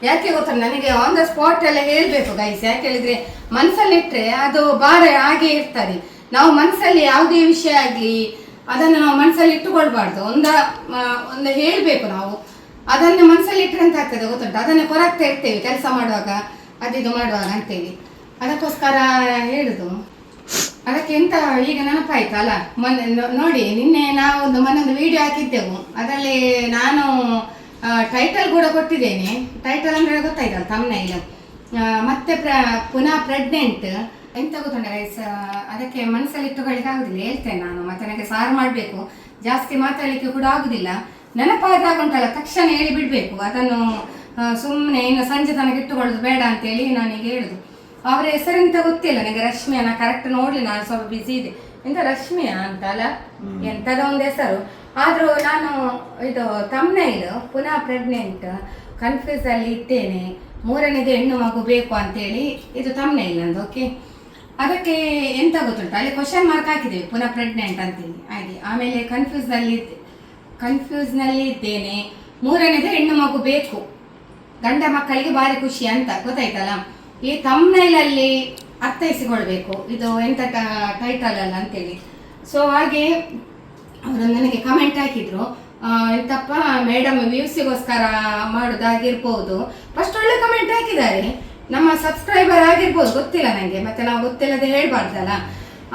ಯಾಕೆ ಗೊತ್ತಾ, ನನಗೆ ಆನ್ ದ ಸ್ಪಾಟ್ ಎಲ್ಲ ಹೇಳ್ಬೇಕು ಗೈಸ್. ಯಾಕೆ ಹೇಳಿದ್ರೆ ಮನಸ್ಸಲ್ಲಿಟ್ಟರೆ ಅದು ಭಾರ ಹಾಗೆ ಇರ್ತದೆ. ನಾವು ಮನಸ್ಸಲ್ಲಿ ಯಾವುದೇ ವಿಷಯ ಆಗಲಿ ಅದನ್ನು ನಾವು ಮನಸ್ಸಲ್ಲಿ ಇಟ್ಟುಕೊಳ್ಬಾರ್ದು. ಒಂದು ಹೇಳಬೇಕು ನಾವು. ಅದನ್ನು ಮನಸ್ಸಲ್ಲಿ ಇಟ್ಟರೆ ಅಂತ ಆಗ್ತದೆ ಗೊತ್ತುಂಟು, ಅದನ್ನು ಕೊರಗ್ತಾ ಇರ್ತೇವೆ ಕೆಲಸ ಮಾಡುವಾಗ, ಅದಿದು ಮಾಡುವಾಗ ಅಂತೇಳಿ. ಅದಕ್ಕೋಸ್ಕರ ಹೇಳುದು. ಅದಕ್ಕೆ ಎಂತ ಈಗ ನೆನಪಾಯ್ತಲ್ಲ, ನೋಡಿ ನಿನ್ನೆ ನಾವು ಮೊನ್ನೊಂದು ವಿಡಿಯೋ ಹಾಕಿದ್ದೆವು. ಅದರಲ್ಲಿ ನಾನು ಟೈಟಲ್ ಕೂಡ ಕೊಟ್ಟಿದ್ದೇನೆ. ಟೈಟಲ್ ಅಂದರೆ ಗೊತ್ತಾಯ್ತಲ್ಲ, ತಮ್ನೈಲ್. ಮತ್ತೆ ಪುನಃ ಪ್ರೆಗ್ನೆಂಟ್ ಎಂತ ಗೊತ್ತುಂಟ ಗೈಸ್, ಅದಕ್ಕೆ ಮನಸ್ಸಲ್ಲಿ ಇಟ್ಟುಕೊಳ್ಳಿಕ್ಕೆ ಆಗುದಿಲ್ಲ. ಹೇಳ್ತೇನೆ ನಾನು. ಮತ್ತೆ ನನಗೆ ಸಾರು ಮಾಡಬೇಕು, ಜಾಸ್ತಿ ಮಾತಾಡಲಿಕ್ಕೆ ಕೂಡ ಆಗುದಿಲ್ಲ. ನೆನಪಾದಾಗ ಉಂಟಲ್ಲ ತಕ್ಷಣ ಹೇಳಿ ಬಿಡಬೇಕು. ಅದನ್ನು ಸುಮ್ಮನೆ ಇನ್ನು ಸಂಜೆ ತನಕ ಇಟ್ಟುಕೊಳ್ಳೋದು ಬೇಡ ಅಂತೇಳಿ ನಾನೀಗ ಹೇಳುದು. ಅವರ ಹೆಸರೆಂತ ಗೊತ್ತಿಲ್ಲ ನನಗೆ, ರಶ್ಮಿಯಾ. ನಾ ಕರೆಕ್ಟ್ ನೋಡ್ಲಿ, ನಾನು ಸ್ವಲ್ಪ ಬಿಸಿ ಇದೆ. ಎಂತ ರಶ್ಮಿಯಾ ಅಂತಲ್ಲ, ಎಂತದ ಒಂದು ಹೆಸರು. ಆದರೂ ನಾನು ಇದು ತಮ್ನೈಲ್ ಪುನಃ ಪ್ರೆಗ್ನೆಂಟ್ ಕನ್ಫ್ಯೂಸ್ ಅಲ್ಲಿ ಇದ್ದೇನೆ, 3ನೇದು ಹೆಣ್ಣು ಮಗು ಬೇಕು ಅಂತೇಳಿ ಇದು ತಮ್ನೈಲ್ ನಂದು. ಓಕೆ, ಅದಕ್ಕೆ ಎಂತ ಗೊತ್ತುಂಟು, ಅಲ್ಲಿ ಕ್ವಶನ್ ಮಾರ್ಕ್ ಹಾಕಿದ್ದೇವೆ ಪುನಃ ಪ್ರೆಗ್ನೆಂಟ್ ಅಂತೇಳಿ ಹಾಗೆ. ಆಮೇಲೆ ಕನ್ಫ್ಯೂಸ್ನಲ್ಲಿ ಇದ್ದೇನೆ, 3ನೇದು ಹೆಣ್ಣು ಮಗು ಬೇಕು, ಗಂಡ ಮಕ್ಕಳಿಗೆ ಭಾರಿ ಖುಷಿ ಅಂತ ಗೊತ್ತಾಯ್ತಲ್ಲ. ಈ ತಮ್ನೈಲಲ್ಲಿ ಅರ್ಥೈಸಿಕೊಳ್ಬೇಕು ಇದು ಎಂತ ಟೈಟಲ್ ಅಲ್ಲ ಅಂತೇಳಿ. ಸೊ ಹಾಗೆ ಅವರು ನನಗೆ ಕಮೆಂಟ್ ಹಾಕಿದ್ರು, ಎಂತಪ್ಪ ಮೇಡಮ್ ವ್ಯೂಸಿಗೋಸ್ಕರ ಮಾಡೋದಾಗಿರ್ಬೋದು. ಫಸ್ಟ್ ಒಳ್ಳೆ ಕಮೆಂಟ್ ಹಾಕಿದ್ದಾರೆ, ನಮ್ಮ ಸಬ್ಸ್ಕ್ರೈಬರ್ ಆಗಿರ್ಬೋದು, ಗೊತ್ತಿಲ್ಲ ನನಗೆ. ಮತ್ತೆ ನಾವು ಗೊತ್ತಿಲ್ಲದೆ ಹೇಳ್ಬಾರ್ದಲ್ಲ.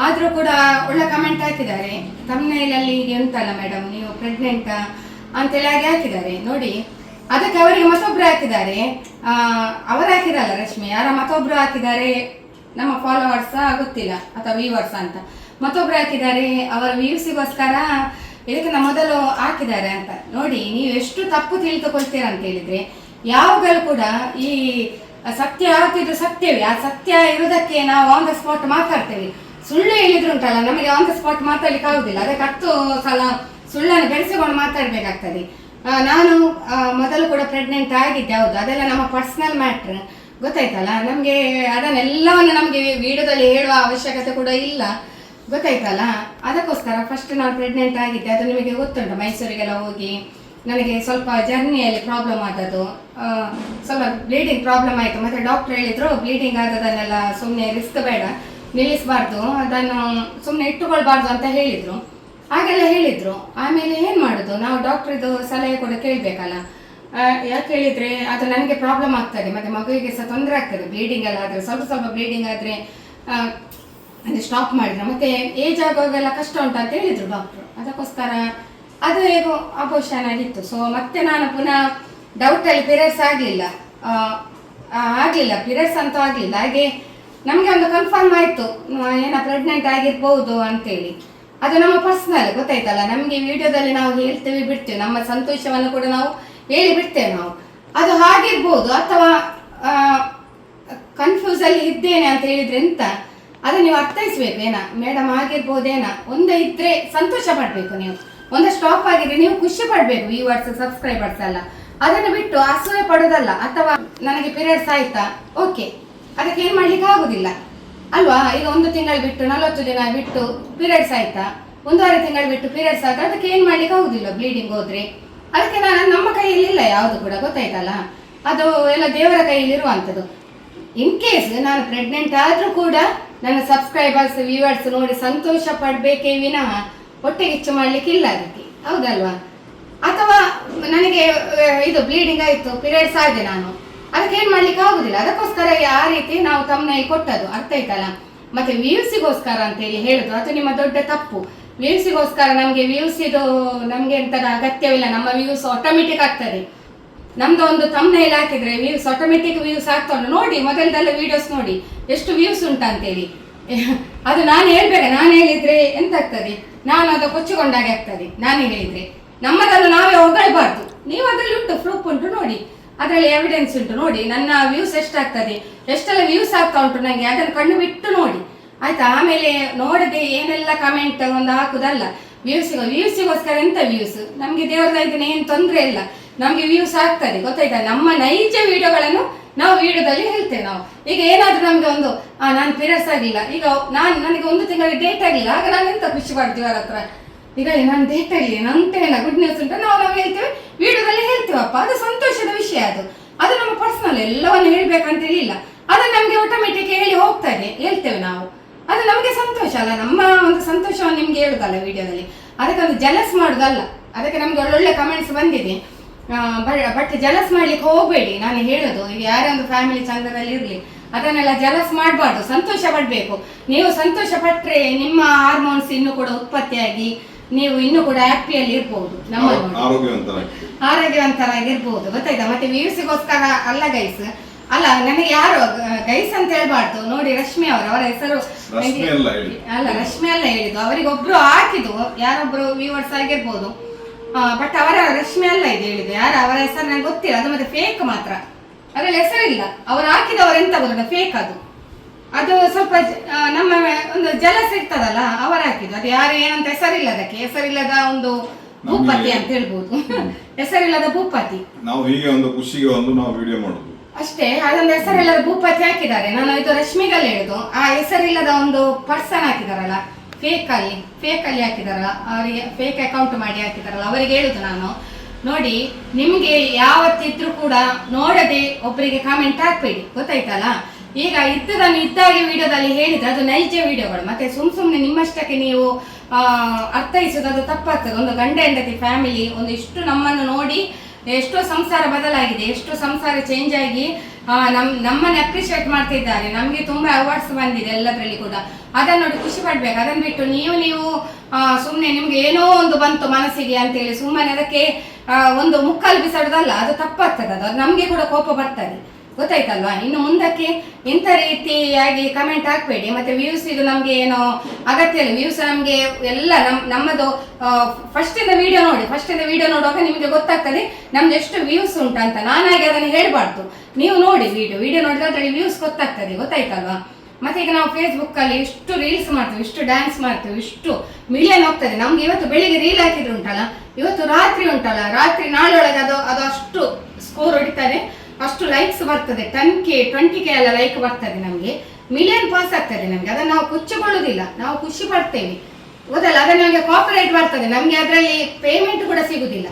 ಆದರೂ ಕೂಡ ಒಳ್ಳೆ ಕಮೆಂಟ್ ಹಾಕಿದ್ದಾರೆ. ತಮ್ನೈಲಲ್ಲಿ ಈಗ ಉಂಟಲ್ಲ ಮೇಡಮ್ ನೀವು ಪ್ರೆಗ್ನೆಂಟ್ ಅಂತೇಳಿ ಹಾಗೆ ಹಾಕಿದ್ದಾರೆ ನೋಡಿ. ಅದಕ್ಕೆ ಅವರಿಗೆ ಮತ್ತೊಬ್ರು ಹಾಕಿದ್ದಾರೆ, ಅವರು ಹಾಕಿದಲ್ಲ ರಶ್ಮಿ, ಯಾರ ಮತ್ತೊಬ್ರು ಹಾಕಿದ್ದಾರೆ, ನಮ್ಮ ಫಾಲೋವರ್ಸ್ ಗೊತ್ತಿಲ್ಲ ಅಥವಾ ವ್ಯೂವರ್ಸ್ ಅಂತ ಮತ್ತೊಬ್ರು ಹಾಕಿದ್ದಾರೆ. ಅವರ ವ್ಯೂಸಿಗೋಸ್ಕರ ಇದಕ್ಕಿಂತ ಮೊದಲು ಹಾಕಿದ್ದಾರೆ ಅಂತ ನೋಡಿ. ನೀವು ಎಷ್ಟು ತಪ್ಪು ತಿಳಿದುಕೊಳ್ತೀರಾ ಅಂತ ಹೇಳಿದ್ರೆ, ಯಾವಾಗಲೂ ಕೂಡ ಈ ಸತ್ಯ ಯಾವತ್ತಿದ್ರು ಸತ್ಯವೇ. ಆ ಸತ್ಯ ಇರೋದಕ್ಕೆ ನಾವು ಆನ್ ದ ಸ್ಪಾಟ್ ಮಾತಾಡ್ತೇವೆ. ಸುಳ್ಳು ಹೇಳಿದ್ರು ಉಂಟಲ್ಲ, ನಮಗೆ ಆನ್ ದ ಸ್ಪಾಟ್ ಮಾತಾಡ್ಲಿಕ್ಕೆ ಆಗುದಿಲ್ಲ. ಅದಕ್ಕೆ 10 ಸಲ ಸುಳ್ಳನ್ನು ಬೆಳೆಸಿಕೊಂಡು ಮಾತಾಡ್ಬೇಕಾಗ್ತದೆ. ನಾನು ಮೊದಲು ಕೂಡ ಪ್ರೆಗ್ನೆಂಟ್ ಆಗಿದ್ದೆ, ಹೌದು. ಅದೆಲ್ಲ ನಮ್ಮ ಪರ್ಸನಲ್ ಮ್ಯಾಟ್ರ್, ಗೊತ್ತಾಯ್ತಲ್ಲ. ನಮಗೆ ಅದನ್ನೆಲ್ಲವನ್ನು ನಮಗೆ ವಿಡಿಯೋದಲ್ಲಿ ಹೇಳುವ ಅವಶ್ಯಕತೆ ಕೂಡ ಇಲ್ಲ, ಗೊತ್ತಾಯ್ತಲ್ಲ. ಅದಕ್ಕೋಸ್ಕರ ಫಸ್ಟ್ ನಾನು ಪ್ರೆಗ್ನೆಂಟ್ ಆಗಿದ್ದೆ, ಅದು ನಿಮಗೆ ಗೊತ್ತುಂಟು. ಮೈಸೂರಿಗೆಲ್ಲ ಹೋಗಿ ನನಗೆ ಸ್ವಲ್ಪ ಜರ್ನಿಯಲ್ಲಿ ಪ್ರಾಬ್ಲಮ್ ಆದದ್ದು, ಸ್ವಲ್ಪ ಬ್ಲೀಡಿಂಗ್ ಪ್ರಾಬ್ಲಮ್ ಆಯಿತು. ಮತ್ತು ಡಾಕ್ಟರ್ ಹೇಳಿದರು ಬ್ಲೀಡಿಂಗ್ ಆದದನ್ನೆಲ್ಲ ಸುಮ್ಮನೆ ರಿಸ್ಕ್ ಬೇಡ, ನಿಲ್ಲಿಸಬಾರ್ದು, ಅದನ್ನು ಸುಮ್ಮನೆ ಇಟ್ಟುಕೊಳ್ಬಾರ್ದು ಅಂತ ಹೇಳಿದರು. ಹಾಗೆಲ್ಲ ಹೇಳಿದರು. ಆಮೇಲೆ ಏನು ಮಾಡೋದು, ನಾವು ಡಾಕ್ಟ್ರಿದು ಸಲಹೆ ಕೂಡ ಕೇಳಬೇಕಲ್ಲ. ಯಾಕೆ ಹೇಳಿದರೆ ಅದು ನನಗೆ ಪ್ರಾಬ್ಲಮ್ ಆಗ್ತದೆ, ಮತ್ತು ಮಗುವಿಗೆ ಸಹ ತೊಂದರೆ ಆಗ್ತದೆ. ಬ್ಲೀಡಿಂಗ್ ಎಲ್ಲ ಆದರೆ ಸ್ವಲ್ಪ ಬ್ಲೀಡಿಂಗ್ ಆದರೆ ಅದು ಸ್ಟಾಪ್ ಮಾಡಿದ್ರು, ಮತ್ತು ಏಜ್ ಆಗುವಾಗೆಲ್ಲ ಕಷ್ಟ ಉಂಟು ಅಂತ ಹೇಳಿದರು ಡಾಕ್ಟ್ರು. ಅದಕ್ಕೋಸ್ಕರ ಅದು ಹೇಗೋ ಅಬೋಷನ್ ಆಗಿತ್ತು. ಸೊ ಮತ್ತೆ ನಾನು ಪುನಃ ಡೌಟಲ್ಲಿ ಪೀರಿಯಡ್ಸ್ ಆಗಲಿಲ್ಲ, ಪೀರಿಯಡ್ಸ್ ಅಂತೂ ಆಗಲಿಲ್ಲ. ಹಾಗೆ ನಮಗೆ ಒಂದು ಕನ್ಫರ್ಮ್ ಆಯಿತು ಏನೋ ಪ್ರೆಗ್ನೆಂಟ್ ಆಗಿರ್ಬೋದು ಅಂತೇಳಿ. ಅದು ನಮ್ಮ ಪರ್ಸನಲ್, ಗೊತ್ತಾಯ್ತಲ್ಲ. ನಮಗೆ ವಿಡಿಯೋದಲ್ಲಿ ನಾವು ಹೇಳ್ತೇವೆ ಬಿಡ್ತೇವೆ, ನಮ್ಮ ಸಂತೋಷವನ್ನು ಕೂಡ ನಾವು ಹೇಳಿ ಬಿಡ್ತೇವೆ ನಾವು. ಅದು ಹಾಗಿರ್ಬೋದು, ಅಥವಾ ಕನ್ಫ್ಯೂಸಲ್ಲಿ ಇದ್ದೇನೆ ಅಂತ ಹೇಳಿದ್ರೆ ಎಂತ, ಅದು ನೀವು ಅರ್ಥೈಸ್ಬೇಕು. ಏನ ಮೇಡಮ್ ಆಗಿರ್ಬೋದೇನ, ಒಂದೇ ಇದ್ರೆ ಸಂತೋಷ ಪಡಬೇಕು ನೀವು. ಒಂದು ಸ್ಟಾಪ್ ಆಗಿದ್ರೆ ನೀವು ಖುಷಿ ಪಡಬೇಕು, ವ್ಯೂವರ್ಸ್ ಸಬ್ಸ್ಕ್ರೈಬರ್ಸ್ ಎಲ್ಲ. ಅದನ್ನು ಬಿಟ್ಟು ಅಸೂಯೆ ಪಡೋದಲ್ಲ. ಅಥವಾ ನನಗೆ ಪೀರಿಯಡ್ಸ್ ಆಯ್ತಾ, ಓಕೆ, ಅದಕ್ಕೆ ಏನು ಮಾಡ್ಲಿಕ್ಕೆ ಆಗುದಿಲ್ಲ ಅಲ್ವಾ. ಈಗ 1 ತಿಂಗಳು ಬಿಟ್ಟು 40 ದಿನ ಬಿಟ್ಟು ಪೀರಿಯಡ್ಸ್ ಆಯ್ತಾ, 1.5 ತಿಂಗಳು ಬಿಟ್ಟು ಪೀರಿಯಡ್ಸ್ ಆದ್ರೆ ಅದಕ್ಕೆ ಏನು ಮಾಡ್ಲಿಕ್ಕೆ ಆಗುದಿಲ್ಲ ಬ್ಲೀಡಿಂಗ್ ಹೋದ್ರೆ. ಅದಕ್ಕೆ ನಮ್ಮ ಕೈಯಲ್ಲಿ ಇಲ್ಲ ಯಾವುದು ಕೂಡ, ಗೊತ್ತಾಯ್ತಲ್ಲ. ಅದು ಎಲ್ಲ ದೇವರ ಕೈಯಲ್ಲಿ ಇರುವಂಥದ್ದು. ಇನ್ ಕೇಸ್ ನಾನು ಪ್ರೆಗ್ನೆಂಟ್ ಆದರೂ ಕೂಡ ನನ್ನ ಸಬ್ಸ್ಕ್ರೈಬರ್ಸ್ ವ್ಯೂವರ್ಸ್ ನೋಡಿ ಸಂತೋಷ ಪಡಬೇಕೇ ವಿನಃ ಹೊಟ್ಟೆಗಿಚ್ಚು ಮಾಡ್ಲಿಕ್ಕೆ ಇಲ್ಲ ಅದಕ್ಕೆ, ಹೌದಲ್ವಾ. ಅಥವಾ ನನಗೆ ಇದು ಬ್ಲೀಡಿಂಗ್ ಆಯಿತು, ಪೀರಿಯಡ್ಸ್ ಆಗಿದೆ, ನಾನು ಅದಕ್ಕೆ ಏನು ಮಾಡ್ಲಿಕ್ಕೆ ಆಗುದಿಲ್ಲ. ಅದಕ್ಕೋಸ್ಕರ ಆ ರೀತಿ ನಾವು ತಮ್ಮನಲ್ಲಿ ಕೊಟ್ಟದ್ದು, ಅರ್ಥ ಆಯ್ತಲ್ಲ. ಮತ್ತೆ ವ್ಯೂಸಿಗೋಸ್ಕರ ಅಂತೇಳಿ ಹೇಳುದು ಅದು ನಿಮ್ಮ ದೊಡ್ಡ ತಪ್ಪು. ವ್ಯೂಸಿಗೋಸ್ಕರ ನಮಗೆ ವ್ಯೂಸಿದು ನಮಗೆ ಎಂಥದ ಅಗತ್ಯವಿಲ್ಲ. ನಮ್ಮ ವ್ಯೂಸ್ ಆಟೋಮೆಟಿಕ್ ಆಗ್ತದೆ. ನಮ್ದು ಒಂದು ತಮ್ನೈಲ್ ಹಾಕಿದ್ರೆ ವ್ಯೂಸ್ ಆಟೋಮೆಟಿಕ್ ವ್ಯೂಸ್ ಆಗ್ತಾ ಉಂಟು. ನೋಡಿ ಮೊದಲದೆಲ್ಲ ವಿಡಿಯೋಸ್ ನೋಡಿ ಎಷ್ಟು ವ್ಯೂಸ್ ಉಂಟು ಅಂತೇಳಿ. ಅದು ನಾನು ಹೇಳ್ಬೇಕು, ನಾನು ಹೇಳಿದ್ರೆ ಎಂತ ಆಗ್ತದೆ, ನಾನು ಅದು ಕೊಚ್ಚಿಕೊಂಡಾಗೆ ಆಗ್ತದೆ. ನಾನೇ ಹೇಳಿದ್ರೆ ನಮ್ಮದನ್ನು ನಾವೇ ಹೊಗಳಬಾರ್ದು. ನೀವು ಅದರಲ್ಲಿ ಉಂಟು, ಪ್ರೂಫ್ ಉಂಟು ನೋಡಿ, ಅದರಲ್ಲಿ ಎವಿಡೆನ್ಸ್ ಉಂಟು ನೋಡಿ. ನನ್ನ ವ್ಯೂಸ್ ಎಷ್ಟಾಗ್ತದೆ, ಎಷ್ಟೆಲ್ಲ ವ್ಯೂಸ್ ಆಗ್ತಾ ಉಂಟು ನನಗೆ, ಅದನ್ನು ಕಣ್ಣು ಬಿಟ್ಟು ನೋಡಿ ಆಯ್ತಾ. ಆಮೇಲೆ ನೋಡದೆ ಏನೆಲ್ಲ ಕಮೆಂಟ್ ಒಂದು ಹಾಕುದಲ್ಲ. ವ್ಯೂಸಿಗೋಸ್ಕರ ಎಂತ ವ್ಯೂಸ್, ನಮಗೆ ದೇವರ ಇದನ್ನ ಏನು ತೊಂದರೆ ಇಲ್ಲ, ನಮಗೆ ವ್ಯೂಸ್ ಆಗ್ತದೆ, ಗೊತ್ತಾಯ್ತಾ. ನಮ್ಮ ನೈಜ ವಿಡಿಯೋಗಳನ್ನು ನಾವು ವಿಡಿಯೋದಲ್ಲಿ ಹೇಳ್ತೇವೆ. ನಾವು ಈಗ ಏನಾದ್ರೂ ನಮ್ಗೆ ಒಂದು ನಾನು ಪೀರಿಯಡ್ಸ್ ಆಗಿಲ್ಲ, ಈಗ ನನಗೆ 1 ತಿಂಗಳಿಗೆ ಡೇಟ್ ಆಗಿಲ್ಲ, ಆಗ ನಾನು ಎಂತ ಖುಷಿ ಪಡ್ತೀವಿ ಅವ್ರ ಹತ್ರ. ಈಗ ನಾನು ಡೇಟ್ ಆಗಲಿ ನಂತೇನ ಗುಡ್ ನ್ಯೂಸ್ ಉಂಟು ನಾವು ಹೇಳ್ತೇವೆ, ವಿಡಿಯೋದಲ್ಲಿ ಹೇಳ್ತೀವಪ್ಪ, ಅದು ಸಂತೋಷದ ವಿಷಯ. ಅದು ಅದು ನಮ್ಮ ಪರ್ಸನಲ್, ಎಲ್ಲವನ್ನು ಹೇಳ್ಬೇಕಂತ ಹೇಳಿಲ್ಲ. ಅದು ನಮ್ಗೆ ಆಟೋಮೆಟಿಕ್ ಹೇಳಿ ಹೋಗ್ತದೆ, ಹೇಳ್ತೇವೆ ನಾವು. ಅದು ನಮಗೆ ಸಂತೋಷ ಅಲ್ಲ, ನಮ್ಮ ಒಂದು ಸಂತೋಷವನ್ನು ನಿಮ್ಗೆ ಹೇಳುದಲ್ಲ ವಿಡಿಯೋದಲ್ಲಿ. ಅದಕ್ಕೆ ಒಂದು ಜಲಸ್ ಮಾಡುದಲ್ಲ. ಅದಕ್ಕೆ ನಮ್ಗೆ ಒಳ್ಳೊಳ್ಳೆ ಕಮೆಂಟ್ಸ್ ಬಂದಿದೆ. ಬಟ್ ಜಲಸ್ ಮಾಡ್ಲಿಕ್ಕೆ ಹೋಗ್ಬೇಡಿ, ನಾನು ಹೇಳೋದು. ಈಗ ಯಾರೇ ಒಂದು ಫ್ಯಾಮಿಲಿ ಚಂದದಲ್ಲಿ ಇರ್ಲಿ, ಅದನ್ನೆಲ್ಲ ಜಲಸ್ ಮಾಡಬಾರ್ದು, ಸಂತೋಷ ಪಡ್ಬೇಕು. ನೀವು ಸಂತೋಷ ಪಟ್ರೆ ನಿಮ್ಮ ಹಾರ್ಮೋನ್ಸ್ ಇನ್ನು ಕೂಡ ಉತ್ಪತ್ತಿಯಾಗಿ ನೀವು ಇನ್ನು ಕೂಡ ಹ್ಯಾಪಿಯಲ್ಲಿ ಇರ್ಬಹುದು, ನಮ್ಮ ಆರೋಗ್ಯವಂತರಾಗಿರ್ಬಹುದು. ಗೊತ್ತಾಯ್ತಾ? ಮತ್ತೆ ವ್ಯೂಸಿಗೋಸ್ಕರ ಅಲ್ಲ ಗೈಸ್, ಅಲ್ಲ ನನಗೆ ಯಾರು ಗೈಸ್ ಅಂತ ಹೇಳ್ಬಾರ್ದು. ನೋಡಿ ರಶ್ಮಿ ಅವರ ಹೆಸರು ಅಲ್ಲ, ರಶ್ಮಿ ಅಲ್ಲ ಹೇಳಿದ್ದು, ಅವರಿಗೊಬ್ರು ಹಾಕಿದ್ದು ಯಾರೊಬ್ರು ವ್ಯೂವರ್ಸ್ ಆಗಿರ್ಬೋದು. ಬಟ್ ಅವರ ರಶ್ಮಿ ಅಲ್ಲ ಇದು ಹೇಳಿದ್ದು, ಯಾರು ಅವರ ಹೆಸರು ನಂಗೆ ಗೊತ್ತಿಲ್ಲ. ಅದು ಮತ್ತೆ ಫೇಕ್ ಮಾತ್ರ, ಅದ್ರಲ್ಲಿ ಹೆಸರಿಲ್ಲ. ಅವ್ರು ಹಾಕಿದವರು ಎಂತ ಗೊತ್ತಿಲ್ಲ, ಫೇಕ್ ಅದು ಸ್ವಲ್ಪ ನಮ್ಮ ಒಂದು ಜಲಸ್ ಇರ್ತದಲ್ಲ, ಅವರು ಹಾಕಿದ್ದು. ಅದು ಯಾರು ಏನಂತ ಹೆಸರಿಲ್ಲ, ಅದಕ್ಕೆ ಹೆಸರಿಲ್ಲದ ಒಂದು ಭೂಪತಿ ಅಂತ ಹೇಳ್ಬೋದು. ಹೆಸರಿಲ್ಲದ ಭೂಪತಿ. ನಾವು ಹೀಗೆ ಒಂದು ಖುಷಿಗೆ ಒಂದು ನಾವು ವಿಡಿಯೋ ಮಾಡುದು ಅಷ್ಟೇ. ಅದೊಂದು ಹೆಸರಿಲ್ಲದ ಭೂಪತಿ ಹಾಕಿದ್ದಾರೆ. ನಾನು ಇದು ರಶ್ಮಿಗಲ್ಲಿ ಹೇಳುದು, ಆ ಹೆಸರಿಲ್ಲದ ಒಂದು ಪರ್ಸನ್ ಹಾಕಿದಾರಲ್ಲ, ಫೇಕ್ ಅಲ್ಲಿ ಹಾಕಿದಾರಲ್ಲ, ಅವರಿಗೆ ಫೇಕ್ ಅಕೌಂಟ್ ಮಾಡಿ ಹಾಕಿದಾರಲ್ಲ, ಅವರಿಗೆ ಹೇಳುದು ನಾನು, ನೋಡಿ ನಿಮ್ಗೆ ಯಾವತ್ತಿದ್ರು ಕೂಡ ನೋಡದೆ ಒಬ್ಬರಿಗೆ ಕಾಮೆಂಟ್ ಹಾಕ್ಬೇಡಿ. ಗೊತ್ತಾಯ್ತಲ್ಲ? ಈಗ ಇದ್ದದನ್ನು ಇದ್ದಾಗೆ ವಿಡಿಯೋದಲ್ಲಿ ಹೇಳಿದ್ರೆ ಅದು ನೈಜ ವಿಡಿಯೋಗಳು. ಮತ್ತೆ ಸುಮ್ಮನೆ ನಿಮ್ಮಷ್ಟಕ್ಕೆ ನೀವು ಅರ್ಥೈಸೋದು ಅದು ತಪ್ಪಾಗ್ತದೆ. ಒಂದು ಗಂಡ ಹೆಂಡತಿ ಫ್ಯಾಮಿಲಿ ಒಂದು ಇಷ್ಟು ನಮ್ಮನ್ನು ನೋಡಿ ಎಷ್ಟೋ ಸಂಸಾರ ಬದಲಾಗಿದೆ, ಎಷ್ಟೋ ಸಂಸಾರ ಚೇಂಜ್ ಆಗಿ ನಮ್ಮನ್ನು ಅಪ್ರಿಷಿಯೇಟ್ ಮಾಡ್ತಿದ್ದಾರೆ. ನಮಗೆ ತುಂಬಾ ಅವಾರ್ಡ್ಸ್ ಬಂದಿದೆ ಎಲ್ಲದರಲ್ಲಿ ಕೂಡ. ಅದನ್ನ ನೋಡಿ ಖುಷಿ ಪಡ್ಬೇಕು. ಅದನ್ನ ಬಿಟ್ಟು ನೀವು ಸುಮ್ಮನೆ ನಿಮ್ಗೆ ಏನೋ ಒಂದು ಬಂತು ಮನಸ್ಸಿಗೆ ಅಂತೇಳಿ ಸುಮ್ಮನೆ ಅದಕ್ಕೆ ಒಂದು ಮುಕ್ಕಲು ಬಿಸಾಡೋದಲ್ಲ, ಅದು ತಪ್ಪಾಗ್ತದೆ. ಅದು ನಮ್ಗೆ ಕೂಡ ಕೋಪ ಬರ್ತದೆ. ಗೊತ್ತಾಯ್ತಲ್ವಾ? ಇನ್ನು ಮುಂದಕ್ಕೆ ಇಂಥ ರೀತಿಯಾಗಿ ಕಮೆಂಟ್ ಹಾಕ್ಬೇಡಿ. ಮತ್ತೆ ವ್ಯೂಸ್ ಇದು ನಮ್ಗೆ ಏನೋ ಅಗತ್ಯ ಇಲ್ಲ. ವ್ಯೂಸ್ ನಮ್ಗೆ ಎಲ್ಲ ನಮ್ಮದು ಫಸ್ಟ್ ಇಂದ ವಿಡಿಯೋ ನೋಡುವಾಗ ನಿಮಗೆ ಗೊತ್ತಾಗ್ತದೆ ನಮ್ದು ಎಷ್ಟು ವ್ಯೂಸ್ ಉಂಟಂತ. ನಾನಾಗಿ ಅದನ್ನು ಹೇಳ್ಬಾರ್ದು, ನೀವು ನೋಡಿ ವಿಡಿಯೋ ನೋಡಿದ್ರೆ ಅದರಲ್ಲಿ ವ್ಯೂಸ್ ಗೊತ್ತಾಗ್ತದೆ. ಗೊತ್ತಾಯ್ತಲ್ವಾ? ಮತ್ತೆ ಈಗ ನಾವು ಫೇಸ್ಬುಕ್ ಅಲ್ಲಿ ಇಷ್ಟು ರೀಲ್ಸ್ ಮಾಡ್ತೀವಿ, ಇಷ್ಟು ಡ್ಯಾನ್ಸ್ ಮಾಡ್ತೀವಿ, ಇಷ್ಟು ಮಿಲಿಯನ್ ಹೋಗ್ತದೆ. ನಮ್ಗೆ ಇವತ್ತು ಬೆಳಿಗ್ಗೆ ರೀಲ್ ಹಾಕಿದ್ರು ಉಂಟಲ್ಲ, ಇವತ್ತು ರಾತ್ರಿ ಉಂಟಲ್ಲ, ರಾತ್ರಿ ನಾಳೊಳಗೆ ಅದು ಅಷ್ಟು ಸ್ಕೋರ್ ಹೊಡಿತಾರೆ, ಅಷ್ಟು ಲೈಕ್ಸ್ ಬರ್ತದೆ. 10K ಎಲ್ಲ ಲೈಕ್ ಬರ್ತದೆ, ನಮಗೆ ಮಿಲಿಯನ್ ಪಾಸ್ ಆಗ್ತದೆ ನಮ್ಗೆ. ಅದನ್ನ ನಾವು ಕುಚ್ಚಿಕೊಳ್ಳುವುದಿಲ್ಲ, ನಾವು ಖುಷಿ ಪಡ್ತೇವೆ. ಗೊತ್ತಲ್ಲ? ಅದನ್ನ ನಮಗೆ ಕಾಪರೇಟ್ ಬರ್ತದೆ, ನಮ್ಗೆ ಅದರಲ್ಲಿ ಪೇಮೆಂಟ್ ಕೂಡ ಸಿಗುದಿಲ್ಲ.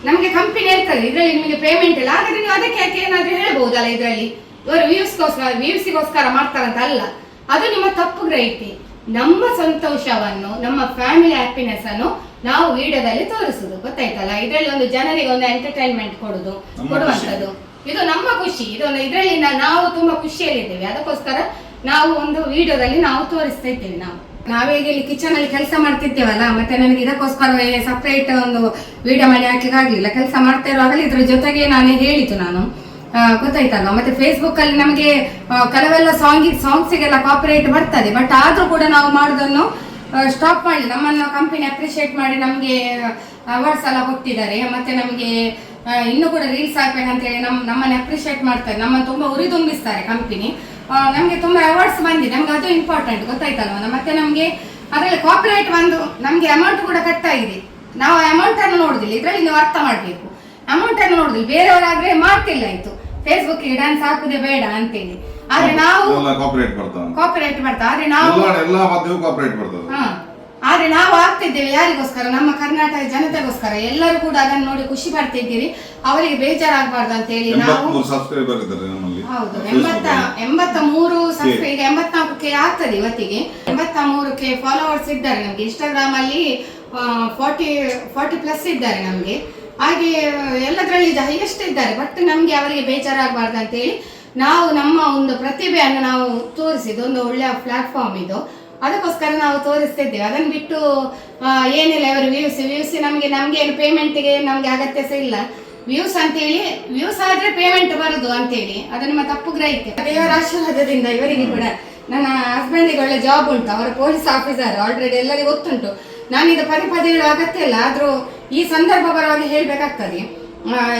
ನಮ್ಗೆ ಕಂಪನಿ ಹೇಳ್ತದೆ ಇದರಲ್ಲಿ ನಿಮಗೆ ಪೇಮೆಂಟ್ ಇಲ್ಲ, ಹಾಗಾದ್ರೆ ನೀವು ಅದಕ್ಕೆ ಯಾಕೆ ಏನಾದ್ರೂ ಹೇಳ್ಬಹುದಲ್ಲ, ಇದರಲ್ಲಿ ಇವರು ವ್ಯೂಸಿಗೋಸ್ಕರ ಮಾಡ್ತಾರಂತ ಅಲ್ಲ. ಅದು ನಿಮ್ಮ ತಪ್ಪು ಗ್ರಹಿಕೆ. ನಮ್ಮ ಸಂತೋಷವನ್ನು, ನಮ್ಮ ಫ್ಯಾಮಿಲಿ ಹ್ಯಾಪಿನೆಸ್ ಅನ್ನು ನಾವು ವಿಡಿಯೋದಲ್ಲಿ ತೋರಿಸುದು. ಗೊತ್ತಾಯ್ತಲ್ಲ? ಇದರಲ್ಲಿ ಒಂದು ಜನರಿಗೆ ಒಂದು ಎಂಟರ್ಟೈನ್ಮೆಂಟ್ ಕೊಡುವಂಥದ್ದು, ಇದು ನಮ್ಮ ಖುಷಿ. ಇದರಲ್ಲಿ ನಾವು ತುಂಬಾ ಖುಷಿಯಲ್ಲಿದ್ದೇವೆ. ಅದಕ್ಕೋಸ್ಕರ ನಾವು ಒಂದು ವಿಡಿಯೋದಲ್ಲಿ ನಾವು ತೋರಿಸ್ತಾ ಇದ್ದೇವೆ. ನಾವೀಗ ಇಲ್ಲಿ ಕಿಚನ್ ಅಲ್ಲಿ ಕೆಲಸ ಮಾಡ್ತಿದ್ದೇವಲ್ಲ, ಮತ್ತೆ ನನಗೆ ಇದಕ್ಕೋಸ್ಕರ ಸಪರೇಟ್ ಒಂದು ವಿಡಿಯೋ ಮಾಡಿ ಹಾಕ್ಲಿಕ್ಕೆ ಆಗ್ಲಿಲ್ಲ. ಕೆಲಸ ಮಾಡ್ತಾ ಇರುವಾಗಲೇ ಇದ್ರ ಜೊತೆಗೆ ನಾನು ಹೇಳಿದ್ದು ನಾನು, ಗೊತ್ತಾಯ್ತಲ್ವಾ? ಮತ್ತೆ ಫೇಸ್ಬುಕ್ ಅಲ್ಲಿ ನಮಗೆ ಕೆಲವೆಲ್ಲ ಸಾಂಗ್ಸಿಗೆಲ್ಲ ಕಾಪಿರೈಟ್ ಬರ್ತದೆ. ಬಟ್ ಆದ್ರೂ ಕೂಡ ನಾವು ಮಾಡೋದನ್ನು ಸ್ಟಾಪ್ ಮಾಡಿ, ನಮ್ಮನ್ನು ಕಂಪನಿ ಅಪ್ರಿಷಿಯೇಟ್ ಮಾಡಿ ನಮಗೆ ಅವಾರ್ಡ್ಸ್ ಎಲ್ಲ ಕೊಟ್ಟಿದ್ದಾರೆ. ಮತ್ತೆ ನಮಗೆ ಇನ್ನೂ ಕೂಡ ರೀಲ್ಸ್ ಹಾಕ್ಬೇಕಂತೇಳಿ ನಮ್ಮನ್ನು ಅಪ್ರಿಷಿಯೇಟ್ ಮಾಡ್ತಾರೆ, ನಮ್ಮನ್ನು ತುಂಬಾ ಉರಿದುಂಬಿಸ್ತಾರೆ ಕಂಪನಿ. ನಮಗೆ ತುಂಬಾ ಅವಾರ್ಡ್ಸ್ ಬಂದಿದೆ, ನಮ್ಗೆ ಅದು ಇಂಪಾರ್ಟೆಂಟ್. ಗೊತ್ತಾಯ್ತಲ್ವ? ಮತ್ತೆ ನಮಗೆ ಅದರಲ್ಲಿ ಕಾಪಿರೈಟ್ ಬಂದು ನಮಗೆ ಅಮೌಂಟ್ ಕೂಡ ಕಟ್ ಆಗಿದೆ. ನಾವು ಅಮೌಂಟ್ ಅನ್ನು ನೋಡುದಿಲ್ಲ, ಇದರಲ್ಲಿ ನೀವು ಅರ್ಥ ಮಾಡ್ಬೇಕು. ಅಮೌಂಟ್ ಅನ್ನು ನೋಡುದಿಲ್ಲ, ಬೇರೆಯವರಾದ್ರೆ ಮಾಡ್ತಿಲ್ಲ ಆಯ್ತು, ಫೇಸ್ಬುಕ್ ಡ್ಯಾನ್ಸ್ ಹಾಕುದೇ ಬೇಡ ಅಂತೇಳಿ. ಆದ್ರೆ ನಾವು ಕಾಪಿರೈಟ್ ಬರ್ತದೆ, ಆದ್ರೆ ನಾವು ಆಗ್ತಿದ್ದೇವೆ ಯಾರಿಗೋಸ್ಕರ? ನಮ್ಮ ಕರ್ನಾಟಕ ಜನತೆಗೋಸ್ಕರ. ಎಲ್ಲರೂ ಕೂಡ ಅದನ್ನು ನೋಡಿ ಖುಷಿ ಪಡ್ತಿದ್ದೀರಿ, ಅವರಿಗೆ ಬೇಜಾರಾಗಬಾರ್ದು ಅಂತ ಹೇಳಿ ನಾವು. ಹೌದು, 83 ಸಬ್ಸ್ಕ್ರೈಬ್, 84K ಆಗ್ತದೆ ಇವತ್ತಿಗೆ. 83K ಫಾಲೋವರ್ಸ್ ಇದ್ದಾರೆ ನಮ್ಗೆ. ಇನ್ಸ್ಟಾಗ್ರಾಮ್ ಅಲ್ಲಿ 40+ ಇದ್ದಾರೆ ನಮ್ಗೆ. ಹಾಗೆ ಎಲ್ಲದರಲ್ಲಿ ಹೈಯೆಸ್ಟ್ ಇದ್ದಾರೆ. ಬಟ್ ನಮ್ಗೆ ಅವರಿಗೆ ಬೇಜಾರಾಗಬಾರ್ದು ಅಂತ ಹೇಳಿ ನಾವು ನಮ್ಮ ಒಂದು ಪ್ರತಿಭೆಯನ್ನು ನಾವು ತೋರಿಸಿದ್ದು. ಒಂದು ಒಳ್ಳೆಯ ಪ್ಲಾಟ್ಫಾರ್ಮ್ ಇದು, ಅದಕ್ಕೋಸ್ಕರ ನಾವು ತೋರಿಸ್ತಿದ್ದೇವೆ. ಅದನ್ನು ಬಿಟ್ಟು ಏನಿಲ್ಲ, ಇವರು ವ್ಯೂಸ್ ನಮ್ಗೆ ಏನು ಪೇಮೆಂಟ್ಗೆ ನಮ್ಗೆ ಅಗತ್ಯ ಸಹ ಇಲ್ಲ. ವ್ಯೂಸ್ ಅಂತೇಳಿ, ವ್ಯೂಸ್ ಆದ್ರೆ ಪೇಮೆಂಟ್ ಬರುದು ಅಂತೇಳಿ ಅದು ನಿಮ್ಮ ತಪ್ಪು ಗ್ರಹಿಕೆ. ದೇವರ ಆಶೀರ್ವಾದದಿಂದ ಇವರಿಗೆ ಕೂಡ, ನನ್ನ ಹಸ್ಬೆಂಡಿಗೆ ಒಳ್ಳೆ ಜಾಬ್ ಉಂಟು, ಅವರು ಪೊಲೀಸ್ ಆಫೀಸರ್ ಆಲ್ರೆಡಿ, ಎಲ್ಲರಿಗೂ ಗೊತ್ತುಂಟು. ನಾನಿದು ಪದೇ ಹೇಳುವ ಅಗತ್ಯ ಇಲ್ಲ, ಆದ್ರೂ ಈ ಸಂದರ್ಭ ಪರವಾಗಿ ಹೇಳ್ಬೇಕಾಗ್ತದೆ.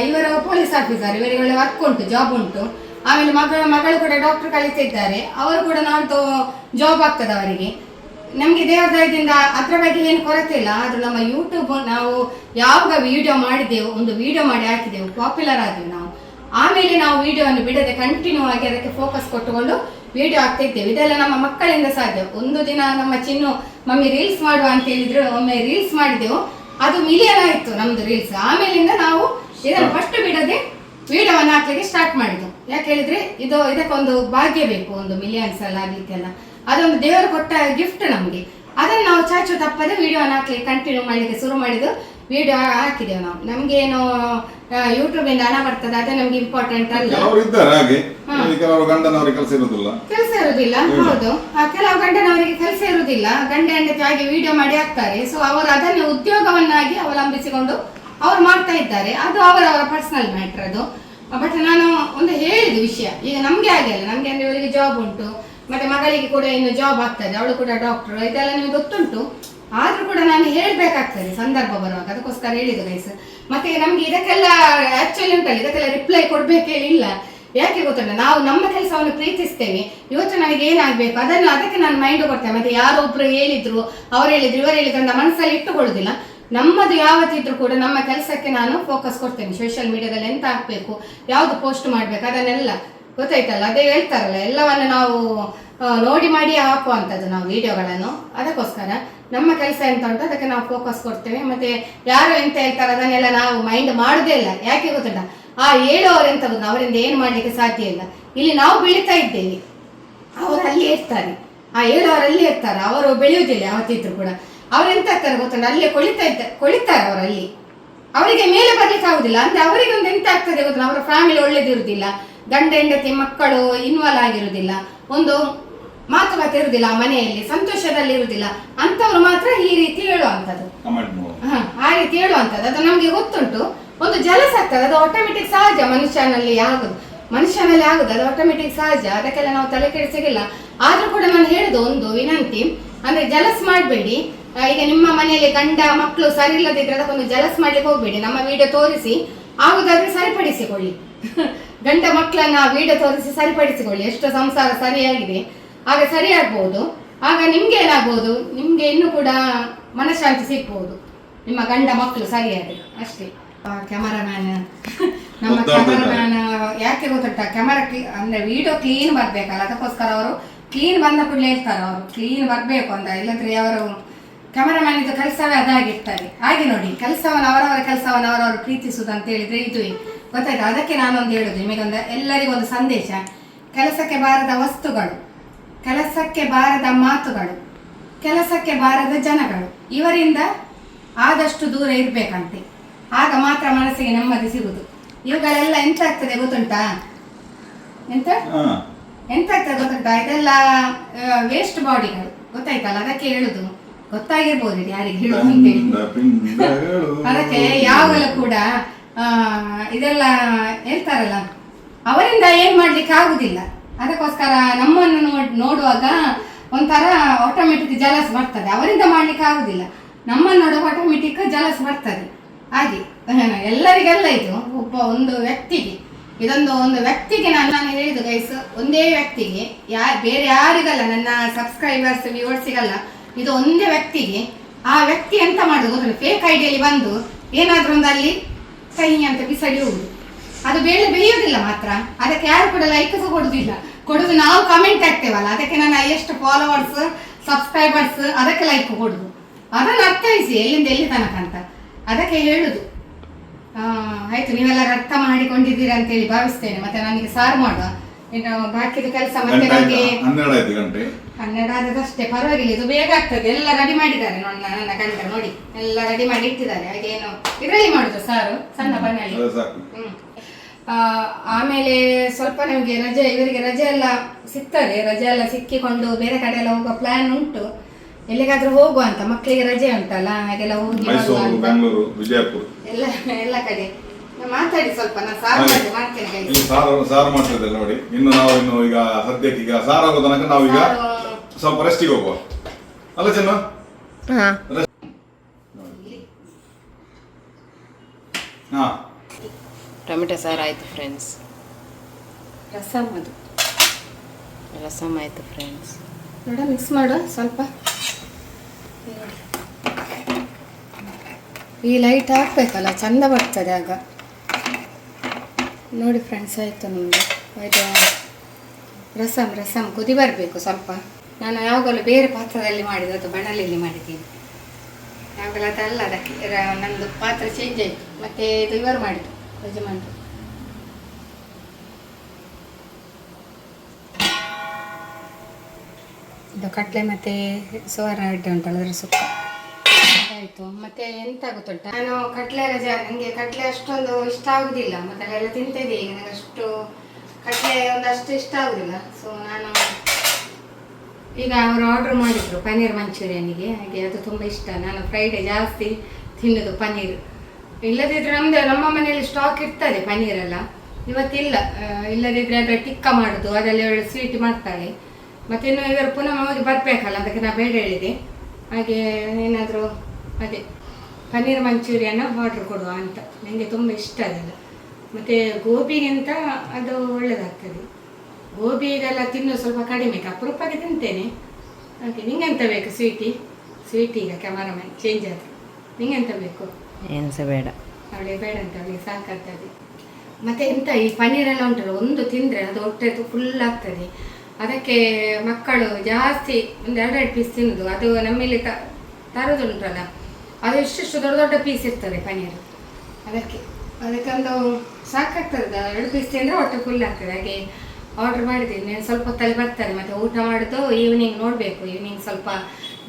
ಇವರು ಪೊಲೀಸ್ ಆಫೀಸರ್, ಇವರಿಗೆ ಒಳ್ಳೆ ವರ್ಕ್ ಉಂಟು, ಜಾಬ್ ಉಂಟು. ಆಮೇಲೆ ಮಗಳು ಕೂಡ ಡಾಕ್ಟರ್ ಕಲಿತಿದ್ದಾರೆ, ಅವರು ಕೂಡ ನಾಡ್ದು ಜಾಬ್ ಆಗ್ತದೆ ಅವರಿಗೆ. ನಮಗೆ ದೇವರ ದಯದಿಂದ ಅದ್ರ ಬಗ್ಗೆ ಏನು ಕೊರತೆ ಇಲ್ಲ. ಆದ್ರೂ ನಮ್ಮ ಯೂಟ್ಯೂಬ್ ನಾವು ಯಾವಾಗ ವಿಡಿಯೋ ಮಾಡಿದೆವು, ಒಂದು ವಿಡಿಯೋ ಮಾಡಿ ಹಾಕಿದೆವು, ಪಾಪ್ಯುಲರ್ ಆದೆವು ನಾವು. ಆಮೇಲೆ ನಾವು ವಿಡಿಯೋವನ್ನು ಬಿಡದೆ ಕಂಟಿನ್ಯೂ ಆಗಿ ಅದಕ್ಕೆ ಫೋಕಸ್ ಕೊಟ್ಟುಕೊಂಡು ವಿಡಿಯೋ ಆಗ್ತಿದ್ದೇವೆ. ಇದೆಲ್ಲ ನಮ್ಮ ಮಕ್ಕಳಿಂದ ಸಾಧ್ಯ. ಒಂದು ದಿನ ನಮ್ಮ ಚಿನ್ನು ಮಮ್ಮಿ ರೀಲ್ಸ್ ಮಾಡುವ ಅಂತ ಹೇಳಿದ್ರು, ಒಮ್ಮೆ ರೀಲ್ಸ್ ಮಾಡಿದೆವು, ಅದು ಮಿಲಿಯನ್ ಆಯ್ತು ನಮ್ದು ರೀಲ್ಸ್. ಆಮೇಲಿಂದ ನಾವು ಇದನ್ನು ಫಸ್ಟ್ ಬಿಡದೆ ವಿಡಿಯೋವನ್ನು ಹಾಕ್ಲಿಕ್ಕೆ ಸ್ಟಾರ್ಟ್ ಮಾಡಿದ್ದು. ಯಾಕೆ ಹೇಳಿದ್ರೆ ಇದಕ್ಕೊಂದು ಭಾಗ್ಯ ಬೇಕು, ಒಂದು ಮಿಲಿಯನ್ಸ್ ಎಲ್ಲ ಆಗ್ಲಿಕ್ಕೆಲ್ಲ ಅದೊಂದು ದೇವರು ಕೊಟ್ಟ ಗಿಫ್ಟ್ ನಮಗೆ. ಅದನ್ನು ನಾವು ಚಾಚು ತಪ್ಪದೆ ವಿಡಿಯೋವನ್ನು ಹಾಕ್ಲಿಕ್ಕೆ ಕಂಟಿನ್ಯೂ ಮಾಡಲಿಕ್ಕೆ ಶುರು ಮಾಡಿದ್ದು. ವಿಡಿಯೋ ಹಾಕಿದ್ದೇವೆ ನಾವು. ನಮ್ಗೇನು ಯೂಟ್ಯೂಬ್ ಇಂದ ಹಣ ಬರ್ತದೆ ಅದೇ ನಮ್ಗೆ ಇಂಪಾರ್ಟೆಂಟ್ ಅಲ್ಲ. ಕೆಲವರು ಇದ್ದಾರೆ ಹಾಗೆ, ಕೆಲವರು ಗಂಡನವರಿಗೆ ಕೆಲಸ ಇರುವುದಿಲ್ಲ. ಹೌದು, ಕೆಲವು ಗಂಡನವರಿಗೆ ಕೆಲಸ ಇರುವುದಿಲ್ಲ, ಗಂಡ ಹೆಂಡತಿ ಹಾಗೆ ವಿಡಿಯೋ ಮಾಡಿ ಹಾಕ್ತಾರೆ. ಸೊ ಅವರು ಅದನ್ನು ಉದ್ಯೋಗವನ್ನಾಗಿ ಅವಲಂಬಿಸಿಕೊಂಡು ಅವ್ರು ಮಾಡ್ತಾ ಇದ್ದಾರೆ. ಅದು ಅವರವರ ಪರ್ಸನಲ್ ಮ್ಯಾಟರ್ ಅದು. ಬಟ್ ನಾನು ಒಂದು ಹೇಳಿದ ವಿಷಯ, ಈಗ ನಮ್ಗೆ ಹಾಗೆ ಅಲ್ಲ, ನಮ್ಗೆ ಅಂದ್ರೆ ಇವರಿಗೆ ಜಾಬ್ ಉಂಟು, ಮತ್ತೆ ಮಗಳಿಗೆ ಕೂಡ ಇನ್ನು ಜಾಬ್ ಆಗ್ತದೆ, ಅವಳು ಕೂಡ ಡಾಕ್ಟರ್, ಇದೆಲ್ಲ ನಿಮ್ಗೆ ಗೊತ್ತುಂಟು. ಆದ್ರೂ ಕೂಡ ನಾನು ಹೇಳ್ಬೇಕಾಗ್ತದೆ ಸಂದರ್ಭ ಬರುವಾಗ, ಅದಕ್ಕೋಸ್ಕರ ಹೇಳಿದ್ದು ಗೈಸ್. ಮತ್ತೆ ನಮ್ಗೆ ಇದಕ್ಕೆಲ್ಲ ಆಕ್ಚುಲಿ ಉಂಟಲ್ಲ, ಇದಕ್ಕೆಲ್ಲ ರಿಪ್ಲೈ ಕೊಡ್ಬೇಕೇನಿಲ್ಲ. ಯಾಕೆ ಗೊತ್ತುಂಟ, ನಾವು ನಮ್ಮ ಕೆಲಸವನ್ನು ಪ್ರೀತಿಸ್ತೇವೆ. ಇವತ್ತು ನನಗೆ ಏನಾಗಬೇಕು ಅದಕ್ಕೆ ನಾನು ಮೈಂಡ್ ಕೊಡ್ತೇನೆ. ಮತ್ತೆ ಯಾರೊಬ್ರು ಹೇಳಿದ್ರು, ಅವ್ರು ಹೇಳಿದ್ರು, ಇವರು ಹೇಳಿದ್ರು ಅಂತ ಮನಸ್ಸಲ್ಲಿ ಇಟ್ಟುಕೊಳ್ಳುದಿಲ್ಲ. ನಮ್ಮದು ಯಾವತ್ತಿದ್ರು ಕೂಡ ನಮ್ಮ ಕೆಲಸಕ್ಕೆ ನಾನು ಫೋಕಸ್ ಕೊಡ್ತೇನೆ. ಸೋಷಿಯಲ್ ಮೀಡಿಯಾದಲ್ಲಿ ಎಂತ ಹಾಕ್ಬೇಕು, ಯಾವ್ದು ಪೋಸ್ಟ್ ಮಾಡ್ಬೇಕು, ಅದನ್ನೆಲ್ಲ ಗೊತ್ತಾಯ್ತಲ್ಲ. ಅದೇ ಹೇಳ್ತಾರಲ್ಲ, ಎಲ್ಲವನ್ನು ನಾವು ನೋಡಿ ಮಾಡಿ ಹಾಕುವಂಥದ್ದು ನಾವು ವಿಡಿಯೋಗಳನ್ನು. ಅದಕ್ಕೋಸ್ಕರ ನಮ್ಮ ಕೆಲಸ ಎಂತ ಉಂಟು ಅದಕ್ಕೆ ನಾವು ಫೋಕಸ್ ಕೊಡ್ತೇವೆ. ಮತ್ತೆ ಯಾರು ಎಂತ ಹೇಳ್ತಾರೆ ಅದನ್ನೆಲ್ಲ ನಾವು ಮೈಂಡ್ ಮಾಡುದೇ ಇಲ್ಲ. ಯಾಕೆ ಗೊತ್ತುಂಟ, ಆ ಹೇಳುವವರು ಎಂತ ಗೊತ್ತ, ಅವರಿಂದ ಏನು ಮಾಡ್ಲಿಕ್ಕೆ ಸಾಧ್ಯ ಇಲ್ಲ. ಇಲ್ಲಿ ನಾವು ಬೆಳೀತಾ ಇದ್ದೇವೆ, ಅವರು ಅಲ್ಲಿ ಇರ್ತಾರೆ, ಆ ಹೇಳುವವರಲ್ಲಿ ಇರ್ತಾರೆ, ಅವರು ಬೆಳೆಯುವುದಿಲ್ಲ ಯಾವತ್ತಿದ್ರು ಕೂಡ. ಅವರೆಂತ ಆಗ್ತಾರೆ ಗೊತ್ತುಂಟ, ಅಲ್ಲೇ ಕೊಳಿತಾರೆ ಅವರಲ್ಲಿ. ಅವರಿಗೆ ಮೇಲೆ ಬರ್ಲಿಕ್ಕೆ ಆಗುದಿಲ್ಲ. ಅಂದ್ರೆ ಅವರಿಗೆ ಒಂದು ಎಂತ ಆಗ್ತದೆ ಗೊತ್ತ, ಅವರ ಫ್ಯಾಮಿಲಿ ಒಳ್ಳೇದಿರುವುದಿಲ್ಲ, ಗಂಡ ಹೆಂಡತಿ ಮಕ್ಕಳು ಇನ್ವಾಲ್ವ್ ಆಗಿರುವುದಿಲ್ಲ, ಒಂದು ಮಾತುಕತೆ ಇರುವುದಿಲ್ಲ, ಮನೆಯಲ್ಲಿ ಸಂತೋಷದಲ್ಲಿ ಇರುವುದಿಲ್ಲ. ಅಂತವ್ರು ಮಾತ್ರ ಈ ರೀತಿ ಹೇಳುವಂಥದ್ದು, ಆ ರೀತಿ ಹೇಳುವಂಥದ್ದು. ಅದು ನಮ್ಗೆ ಗೊತ್ತುಂಟು. ಒಂದು ಜಲಸ್ ಆಗ್ತದೆ, ಅದು ಆಟೋಮೆಟಿಕ್ ಸಹಜ, ಮನುಷ್ಯನಲ್ಲಿ ಆಗುದು ಅದು ಆಟೋಮೆಟಿಕ್ ಸಹಜ. ಅದಕ್ಕೆಲ್ಲ ನಾವು ತಲೆ ಕೆಡಿಸಿಗಿಲ್ಲ. ಆದ್ರೂ ಕೂಡ ನಾನು ಹೇಳುದು ಒಂದು ವಿನಂತಿ, ಅಂದ್ರೆ ಜಲಸ್ ಮಾಡಬೇಡಿ. ಈಗ ನಿಮ್ಮ ಮನೆಯಲ್ಲಿ ಗಂಡ ಮಕ್ಕಳು ಸರಿ ಇಲ್ಲದಿದ್ರೆ ಅದಕ್ಕೊಂದು ಜಲಸ್ ಮಾಡ್ಲಿಕ್ಕೆ ಹೋಗ್ಬೇಡಿ. ನಮ್ಮ ವಿಡಿಯೋ ತೋರಿಸಿ ಆಗುದಾದ್ರೆ ಸರಿಪಡಿಸಿಕೊಳ್ಳಿ. ಗಂಡ ಮಕ್ಕಳನ್ನ ವಿಡಿಯೋ ತೋರಿಸಿ ಸರಿಪಡಿಸಿಕೊಳ್ಳಿ. ಎಷ್ಟು ಸಂಸಾರ ಸರಿಯಾಗಿದೆ ಆಗ ಸರಿಯಾಗ್ಬಹುದು. ಆಗ ನಿಮ್ಗೆ ಏನಾಗ್ಬಹುದು, ನಿಮ್ಗೆ ಇನ್ನೂ ಕೂಡ ಮನಃಶಾಂತಿ ಸಿಗ್ಬಹುದು, ನಿಮ್ಮ ಗಂಡ ಮಕ್ಕಳು ಸರಿಯಾದ್ರೆ ಅಷ್ಟೇ. ಕ್ಯಾಮರಾಮ್ಯಾನ್ ನಮ್ಮ ಕ್ಯಾಮರಾಮ್ಯಾನ್ ಯಾಕೆ ಗೊತ್ತುಂಟ, ಕ್ಯಾಮರಾ ಅಂದ್ರೆ ವಿಡಿಯೋ ಕ್ಲೀನ್ ಬರ್ಬೇಕಲ್ಲ, ಅದಕ್ಕೋಸ್ಕರ ಅವರು ಕ್ಲೀನ್ ಬಂದ ಕೂಡಲೇ ಹೇಳ್ತಾರೆ, ಅವರು ಕ್ಲೀನ್ ಬರ್ಬೇಕು ಅಂತ. ಇಲ್ಲಂದ್ರೆ ಅವರು ಕ್ಯಾಮರಾಮ್ಯಾನ್ ಇದು ಕೆಲಸವೇ ಅದಾಗಿರ್ತಾರೆ. ಹಾಗೆ ನೋಡಿ, ಕೆಲಸವನ್ನು ಅವರವರ ಕೆಲಸವನ್ನು ಅವರವರು ಪ್ರೀತಿಸುವುದು ಅಂತ ಹೇಳಿದ್ರೆ ಇದು ಗೊತ್ತಾಯ್ತು. ಅದಕ್ಕೆ ನಾನೊಂದು ಹೇಳುದು ನಿಮಗೊಂದು, ಎಲ್ಲರಿಗೊಂದು ಸಂದೇಶ. ಕೆಲಸಕ್ಕೆ ಬಾರದ ವಸ್ತುಗಳು, ಕೆಲಸಕ್ಕೆ ಬಾರದ ಮಾತುಗಳು, ಕೆಲಸಕ್ಕೆ ಬಾರದ ಜನಗಳು, ಇವರಿಂದ ಆದಷ್ಟು ದೂರ ಇರ್ಬೇಕಂತೆ. ಆಗ ಮಾತ್ರ ಮನಸ್ಸಿಗೆ ನೆಮ್ಮದಿ ಸಿಗುದು. ಇವುಗಳೆಲ್ಲ ಎಂತ ಆಗ್ತದೆ ಗೊತ್ತುಂಟಾ, ಎಂತ ಆಗ್ತದೆ ಗೊತ್ತುಂಟಾ, ಇದೆಲ್ಲ ವೇಸ್ಟ್ ಬಾಡಿಗಳು, ಗೊತ್ತಾಯ್ತಲ್ಲ. ಅದಕ್ಕೆ ಹೇಳುದು, ಗೊತ್ತಾಗಿರ್ಬೋದು ಯಾರಿಗೆ ಹೇಳುದು ಅಂತೇಳಿ. ಅದಕ್ಕೆ ಯಾವಾಗಲೂ ಕೂಡ ಇದೆಲ್ಲ ಹೇಳ್ತಾರಲ್ಲ, ಅವರಿಂದ ಏನ್ ಮಾಡ್ಲಿಕ್ಕೆ ಆಗುದಿಲ್ಲ. ಅದಕ್ಕೋಸ್ಕರ ನಮ್ಮನ್ನು ನೋಡುವಾಗ ಒಂಥರ ಆಟೋಮೆಟಿಕ್ ಜಲಸ್ ಬರ್ತದೆ. ಅವರಿಂದ ಮಾಡ್ಲಿಕ್ಕೆ ಆಗುದಿಲ್ಲ, ನಮ್ಮನ್ನು ನೋಡುವಾಗ ಆಟೋಮೆಟಿಕ್ ಜಲಸ್ ಬರ್ತದೆ. ಹಾಗೆ ಎಲ್ಲರಿಗೆಲ್ಲ ಇದು ಒಂದು ವ್ಯಕ್ತಿಗೆ, ಒಂದು ವ್ಯಕ್ತಿಗೆ ನಾನು ಹೇಳಿದ್ದು ಗೈಸ್, ಒಂದೇ ವ್ಯಕ್ತಿಗೆ, ಬೇರೆ ಯಾರಿಗಲ್ಲ, ನನ್ನ ಸಬ್ಸ್ಕ್ರೈಬರ್ಸ್ ವ್ಯೂವರ್ಸಿಗಲ್ಲ, ಇದು ಒಂದೇ ವ್ಯಕ್ತಿಗೆ. ಆ ವ್ಯಕ್ತಿ ಎಂತ ಮಾಡುದು ಗೊತ್ತಿಲ್ಲ, ಫೇಕ್ ಐಡಿಯಲ್ಲಿ ಬಂದು ಏನಾದ್ರೂ ಒಂದು ಅಲ್ಲಿ ಕೈ ಅಂತ ಬಿಸಾಡಿ ಹೋಗುದು. ಅದು ಬೇಯುವುದಿಲ್ಲ ಮಾತ್ರ. ಅದಕ್ಕೆ ಯಾರು ಕೂಡ ಲೈಕ್ ಕೊಡುದು ನಾವು ಕಮೆಂಟ್ ಆಗ್ತೇವಲ್ಲ, ಅದಕ್ಕೆ ನನ್ನ ಎಷ್ಟು ಫಾಲೋವರ್ಸ್ ಸಬ್ಸ್ಕ್ರೈಬರ್ಸ್ ಅದಕ್ಕೆ ಲೈಕ್ ಕೊಡುದು. ಅದನ್ನು ಅರ್ಥೈಸಿ ಎಲ್ಲಿಂದ ಎಲ್ಲಿ ತನಕ ಅಂತ ಅದಕ್ಕೆ ಹೇಳುದು. ಆಯ್ತು, ನೀವೆಲ್ಲರೂ ಅರ್ಥ ಮಾಡಿಕೊಂಡಿದ್ದೀರಾ ಅಂತೇಳಿ ಭಾವಿಸ್ತೇನೆ. ಮತ್ತೆ ನನಗೆ ಸಾರು ಮಾಡುವ, ಇನ್ನು ಬಾಕಿದು ಕೆಲಸ ಮತ್ತೆ ನನಗೆ 12 ಆದದಷ್ಟೇ, ಪರವಾಗಿಲ್ಲ, ಇದು ಬೇಗ ಆಗ್ತದೆ. ಎಲ್ಲ ರೆಡಿ ಮಾಡಿದ್ದಾರೆ ನನ್ನ ಗಂಡ ನೋಡಿ, ಎಲ್ಲ ರೆಡಿ ಮಾಡಿ ಇಟ್ಟಿದ್ದಾರೆ. ಹಾಗೇನು ಇದರಲ್ಲಿ ಮಾಡುದು ಸಾರು, ಸಣ್ಣ ಬಣ್ಣಲ್ಲಿ. ಆಮೇಲೆ ಸ್ವಲ್ಪ ನಮಗೆ ಇವರಿಗೆ ರಜೆ ಎಲ್ಲ ಸಿಗ್ತದೆ. ರಜೆ ಎಲ್ಲ ಸಿಕ್ಕಿಕೊಂಡು ಬೇರೆ ಕಡೆ ಎಲ್ಲ ಹೋಗುವ ಪ್ಲಾನ್ ಉಂಟು. ಎಲ್ಲಿಗಾದ್ರೂ ಹೋಗುವ ಅಂತ, ಮಕ್ಕಳಿಗೆ ರಜೆ ಉಂಟಲ್ಲ, ಹಾಗೆಲ್ಲ ಹೋಗಿ ಎಲ್ಲ ಕಡೆ ಮಾತಾಡಿ. ಸ್ವಲ್ಪ ನಾನು ಸಾರು ಮಾಡ್ತೇನೆ. ಸಾರು ಮಾಡ್ತಿದ್ದೆ ನೋಡಿ. ಇನ್ನು ಈಗ ಸದ್ಯಕ್ಕೆ ಈಗ ಸಾರು ಆಗೋ ತನಕ ನಾವೀಗ ಸ್ವಲ್ಪ ರೆಸ್ಟಿಗೆ ಹೋಗುವ ಅಲ್ಲ ಚೆನ್ನ. ಟೊಮೆಟೊ ಸಾರು ಆಯಿತು ಫ್ರೆಂಡ್ಸ್. ರಸಮ್ ಆಯಿತು ಫ್ರೆಂಡ್ಸ್. ನೋಡ ಮಿಕ್ಸ್ ಮಾಡು ಸ್ವಲ್ಪ. ಈ ಲೈಟ್ ಹಾಕ್ಬೇಕಲ್ಲ, ಚಂದ ಬರ್ತದೆ ಆಗ. ನೋಡಿ ಫ್ರೆಂಡ್ಸ್, ಆಯಿತು ನಮ್ಮದು ಇದು ರಸಮ್ ಕುದಿ ಬರಬೇಕು ಸ್ವಲ್ಪ. ನಾನು ಯಾವಾಗಲೂ ಬೇರೆ ಪಾತ್ರದಲ್ಲಿ ಮಾಡಿದ್ದು, ಅದು ಬಣಲೆಯಲ್ಲಿ ಮಾಡಿದ್ದೀನಿ ಯಾವಾಗಲೂ. ಅದಲ್ಲ, ಅದಕ್ಕೆ ನಂದು ಪಾತ್ರ ಚೇಂಜ್ ಆಯಿತು. ಮತ್ತು ಇದು ಇವರು ಮಾಡಿದ್ದು ಯಜಮಾನ್ರು. ಇದು ಕಟ್ಲೆ ಮತ್ತು ಸೋರ ಅಡ್ಡೆ ಉಂಟಲ್ಲ ಅದರ ಸುಕ್ಕ ಆಯಿತು. ಮತ್ತು ಎಂತ ಗೊತ್ತುಂಟ, ನಾನು ಕಟ್ಲೆ ನನಗೆ ಕಟ್ಲೆ ಅಷ್ಟೊಂದು ಇಷ್ಟ ಆಗುದಿಲ್ಲ, ಮತ್ತು ಅಲ್ಲೆಲ್ಲ ತಿಂತಿದ್ದೆ. ಈಗ ನನಗೆ ಅಷ್ಟು ಕಟ್ಲೆ ಒಂದಷ್ಟು ಇಷ್ಟ ಆಗುದಿಲ್ಲ. ಸೊ ನಾನು ಈಗ ಅವರು ಆರ್ಡ್ರ್ ಮಾಡಿದರು ಪನ್ನೀರ್ ಮಂಚೂರಿಯನಿಗೆ, ಹಾಗೆ ಅದು ತುಂಬ ಇಷ್ಟ. ನಾನು ಫ್ರೈಡೇ ಜಾಸ್ತಿ ತಿನ್ನೋದು ಪನ್ನೀರ್. ಇಲ್ಲದಿದ್ದರೆ ನಮ್ಮ ಮನೆಯಲ್ಲಿ ಸ್ಟಾಕ್ ಇರ್ತದೆ ಪನ್ನೀರೆಲ್ಲ, ಇವತ್ತಿಲ್ಲ. ಇಲ್ಲದಿದ್ದರೆ ಅದರ ಟಿಕ್ಕ ಮಾಡೋದು, ಅದರಲ್ಲಿ ಒಳ್ಳೆ ಸ್ವೀಟ್ ಮಾಡ್ತಾಳೆ. ಮತ್ತು ಇನ್ನು ಇವರು ಪುನಃ ಹೋಗಿ ಬರಬೇಕಲ್ಲ, ಅದಕ್ಕೆ ನಾನು ಬೇಡ ಹೇಳಿದೆ. ಹಾಗೆ ಏನಾದರೂ ಅದೇ ಪನ್ನೀರ್ ಮಂಚೂರಿಯನ್ನ ಆರ್ಡ್ರ್ ಕೊಡುವ ಅಂತ. ನನಗೆ ತುಂಬ ಇಷ್ಟ ಅದೆಲ್ಲ. ಮತ್ತು ಗೋಬಿಗಿಂತ ಅದು ಒಳ್ಳೆಯದಾಗ್ತದೆ. ಗೋಬಿ ಇದೆಲ್ಲ ತಿನ್ನೋದು ಸ್ವಲ್ಪ ಕಡಿಮೆ, ಅಪರೂಪಕ್ಕೆ ತಿಂತೇನೆ. ಹಾಗೆ ನಿಂಗೆಂತ ಬೇಕು ಸ್ವೀಟ್ ಈಗ ಕ್ಯಾಮರಾಮನ್ ಚೇಂಜ್ ಆಯಿತು. ನಿಂಗೆಂತ ಬೇಕು? ಏನು ಸಹ ಬೇಡ. ಅವಳಿಗೆ ಬೇಡ ಅಂತ, ಅವಳಿಗೆ ಸಾಕಾಗ್ತದೆ. ಮತ್ತು ಎಂತ ಈ ಪನ್ನೀರೆಲ್ಲ ಉಂಟಲ್ಲ, ಒಂದು ತಿಂದರೆ ಅದು ಹೊಟ್ಟೆ ಫುಲ್ ಆಗ್ತದೆ. ಅದಕ್ಕೆ ಮಕ್ಕಳು ಜಾಸ್ತಿ ಒಂದು 2 ಪೀಸ್ ತಿನ್ನೋದು. ಅದು ನಮ್ಮಲ್ಲಿ ತರೋದುಂಟಲ್ಲ, ಅದು ಇಷ್ಟು ದೊಡ್ಡ ದೊಡ್ಡ ಪೀಸ್ ಇರ್ತದೆ ಪನ್ನೀರು. ಅದಕ್ಕೆ ಒಂದು ಸಾಕಾಗ್ತದೆ. 2 ಪೀಸ್ ತಿಂದರೆ ಹೊಟ್ಟೆ ಫುಲ್ ಆಗ್ತದೆ. ಹಾಗೆ ಆರ್ಡ್ರ್ ಮಾಡಿದ್ದೀನಿ. ಸ್ವಲ್ಪ ಹೊತ್ತಲ್ಲಿ ಬರ್ತಾರೆ. ಮತ್ತು ಊಟ ಮಾಡೋದು ಈವ್ನಿಂಗ್ ನೋಡಬೇಕು. ಈವ್ನಿಂಗ್ ಸ್ವಲ್ಪ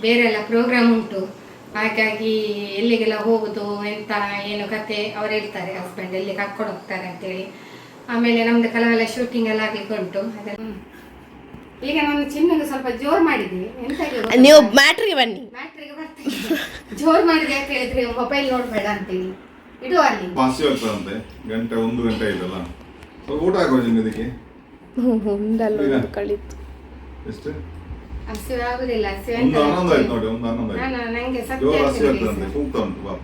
ಬೇರೆಲ್ಲ ಪ್ರೋಗ್ರಾಮ್ ಉಂಟು, ಹಾಗಾಗಿ ಎಲ್ಲಿಗೆಲ್ಲ ಹೋಗೋದು ಎಂತ ಏನು ಕತೆ ಅವ್ರು ಹೇಳ್ತಾರೆ, ಹಸ್ಬೆಂಡ್ ಎಲ್ಲಿ ಕರ್ಕೊಂಡು ಹೋಗ್ತಾರೆ ಅಂತೇಳಿ. ಆಮೇಲೆ ನಮ್ಮದು ಕೆಲವೆಲ್ಲ ಶೂಟಿಂಗ್ ಎಲ್ಲ ಆಗಲಿಕ್ಕೆ ಉಂಟು. ಅದನ್ನು ಈಗ ನಾನು ಚಿನ್ನಗೆ ಸ್ವಲ್ಪ ಜೋರು ಮಾಡಿದ್ದೀವಿ. ಎಂತ ನೀವು ಮ್ಯಾಟ್ರಿಗೆ ಬನ್ನಿ. ಮ್ಯಾಟ್ರಿಗೆ ಬರ್ತೀನಿ. ಜೋರು ಮಾಡಿದೆ ಯಾಕೆ ಹೇಳಿದ್ರೆ ಮೊಬೈಲ್ ನೋಡಬೇಡ ಅಂತೇಳಿ ಇಡುವ ಅಲ್ಲಿ. ಪಾಸಿ ಆಗ್ತದಂತೆ, 1 ಗಂಟೆ ಇದಲ್ಲ. ಸ್ವಲ್ಪ ಊಟ ಹಾಕೋದು ಇದಕ್ಕೆ. ಕಳಿತು ಎಷ್ಟು ಹಸಿವೆ ಆಗುದಿಲ್ಲ. ಹಸಿವೆ ಒಂದು 11 ಆಯ್ತು ನೋಡಿ, ಒಂದು 11 ಆಯ್ತು. ನಂಗೆ ಜೋರು ಹಸಿ ಸತ್ಯ ಆಗ್ತದಂತೆ, ಕೂಗ್ತಾ ಉಂಟು ಪಾಪ.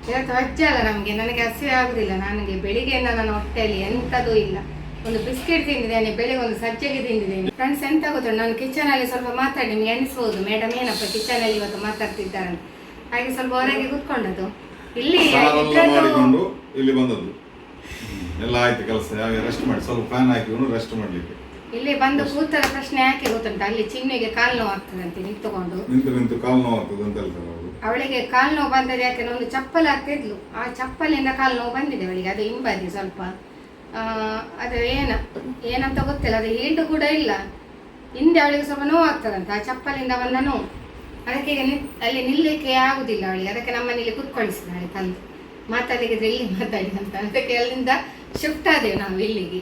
ಇವತ್ತು ಅಜ್ಜ ಅಲ್ಲ ನಮಗೆ, ನನಗೆ ಹಸಿವೆ ಆಗುದಿಲ್ಲ. ನನಗೆ ಬೆಳಿಗ್ಗೆಯಿಂದ ನನ್ನ ಹೊಟ್ಟೆಯಲ್ಲಿ ಎಂಥದೂ ಇಲ್ಲ. ಒಂದು ಬಿಸ್ಕೆಟ್ ತಿಂದಿದ್ದೇನೆ, ಬೆಳಿಗ್ಗೆ ಒಂದು ಸಜ್ಜೆಗೆ ತಿಂದಿದ್ದೇನೆ. ಫ್ರೆಂಡ್ಸ್ ಎಂತ ಗೊತ್ತು, ನಾನು ಕಿಚನಲ್ಲಿ ಸ್ವಲ್ಪ ಮಾತಾಡಿ ನಿಮ್ಗೆ ಎಣಿಸ್ಬೋದು, ಮೇಡಮ್ ಏನಪ್ಪ ಕಿಚನಲ್ಲಿ ಇವತ್ತು ಮಾತಾಡ್ತಿದ್ದಾರೆ ಅಂತ. ಹಾಗೆ ಸ್ವಲ್ಪ ಹೊರಗೆ ಕೂತ್ಕೊಂಡದ್ದು. ಇಲ್ಲಿ ಮಾಡಿಕೊಂಡು ಇಲ್ಲಿ ಬಂದದ್ದು ಎಲ್ಲ ಆಯ್ತು ಕೆಲಸ. ಯಾವಾಗ ರೆಸ್ಟ್ ಮಾಡಿ ಸ್ವಲ್ಪ ಫ್ಯಾನ್ ಹಾಕಿಕೊಂಡು ರೆಸ್ಟ್ ಮಾಡ್ಲಿಕ್ಕೆ ಇಲ್ಲಿ ಬಂದು ಕೂತರ ಪ್ರಶ್ನೆ ಯಾಕೆ ಗೊತ್ತುಂಟ, ಅಲ್ಲಿ ಚಿನ್ನಿಗೆ ಕಾಲು ನೋವು ಆಗ್ತದಂತೆ ನಿಂತುಕೊಂಡು. ನಿಂತು ಕಾಲು ನೋವು ಆಗ್ತದೆ ಅಂತ ಹೇಳ್ತಾರೆ ಅವರು. ಅವಳಿಗೆ ಕಾಲು ನೋವು ಬಂದದ್ದು ಯಾಕೆಂದ್ರೆ ಒಂದು ಚಪ್ಪಲ್ ಹಾಕ್ತಿದ್ಲು, ಆ ಚಪ್ಪಲಿಂದ ಕಾಲು ನೋವು ಬಂದಿದೆ ಅವಳಿಗೆ. ಅದು ಹಿಂಬದಿ ಸ್ವಲ್ಪ ಅದು ಏನಂತ ಗೊತ್ತಿಲ್ಲ, ಅದು ಹೀಲ್ಡ್ ಕೂಡ ಇಲ್ಲ. ಹಿಂದೆ ಅವಳಿಗೆ ಸ್ವಲ್ಪ ನೋವು ಆಗ್ತದಂತ ಆ ಚಪ್ಪಲಿಂದ ಬಂದ ನೋವು. ಅದಕ್ಕೆ ಈಗ ಅಲ್ಲಿ ನಿಲ್ಲಲಿಕ್ಕೆ ಆಗುದಿಲ್ಲ ಅವಳಿಗೆ. ಅದಕ್ಕೆ ನಮ್ಮನೇಲಿ ಕೂತ್ಕೊಳಿಸಿದಾಳೆ ತಂದು, ಮಾತಾಡಿದ್ರೆ ಇಲ್ಲಿ ಮಾತಾಡಿ ಅಂತ. ಅದಕ್ಕೆ ಅಲ್ಲಿಂದ ಶಿಫ್ಟ್ ಆದೇವು ನಾವು ಇಲ್ಲಿಗೆ.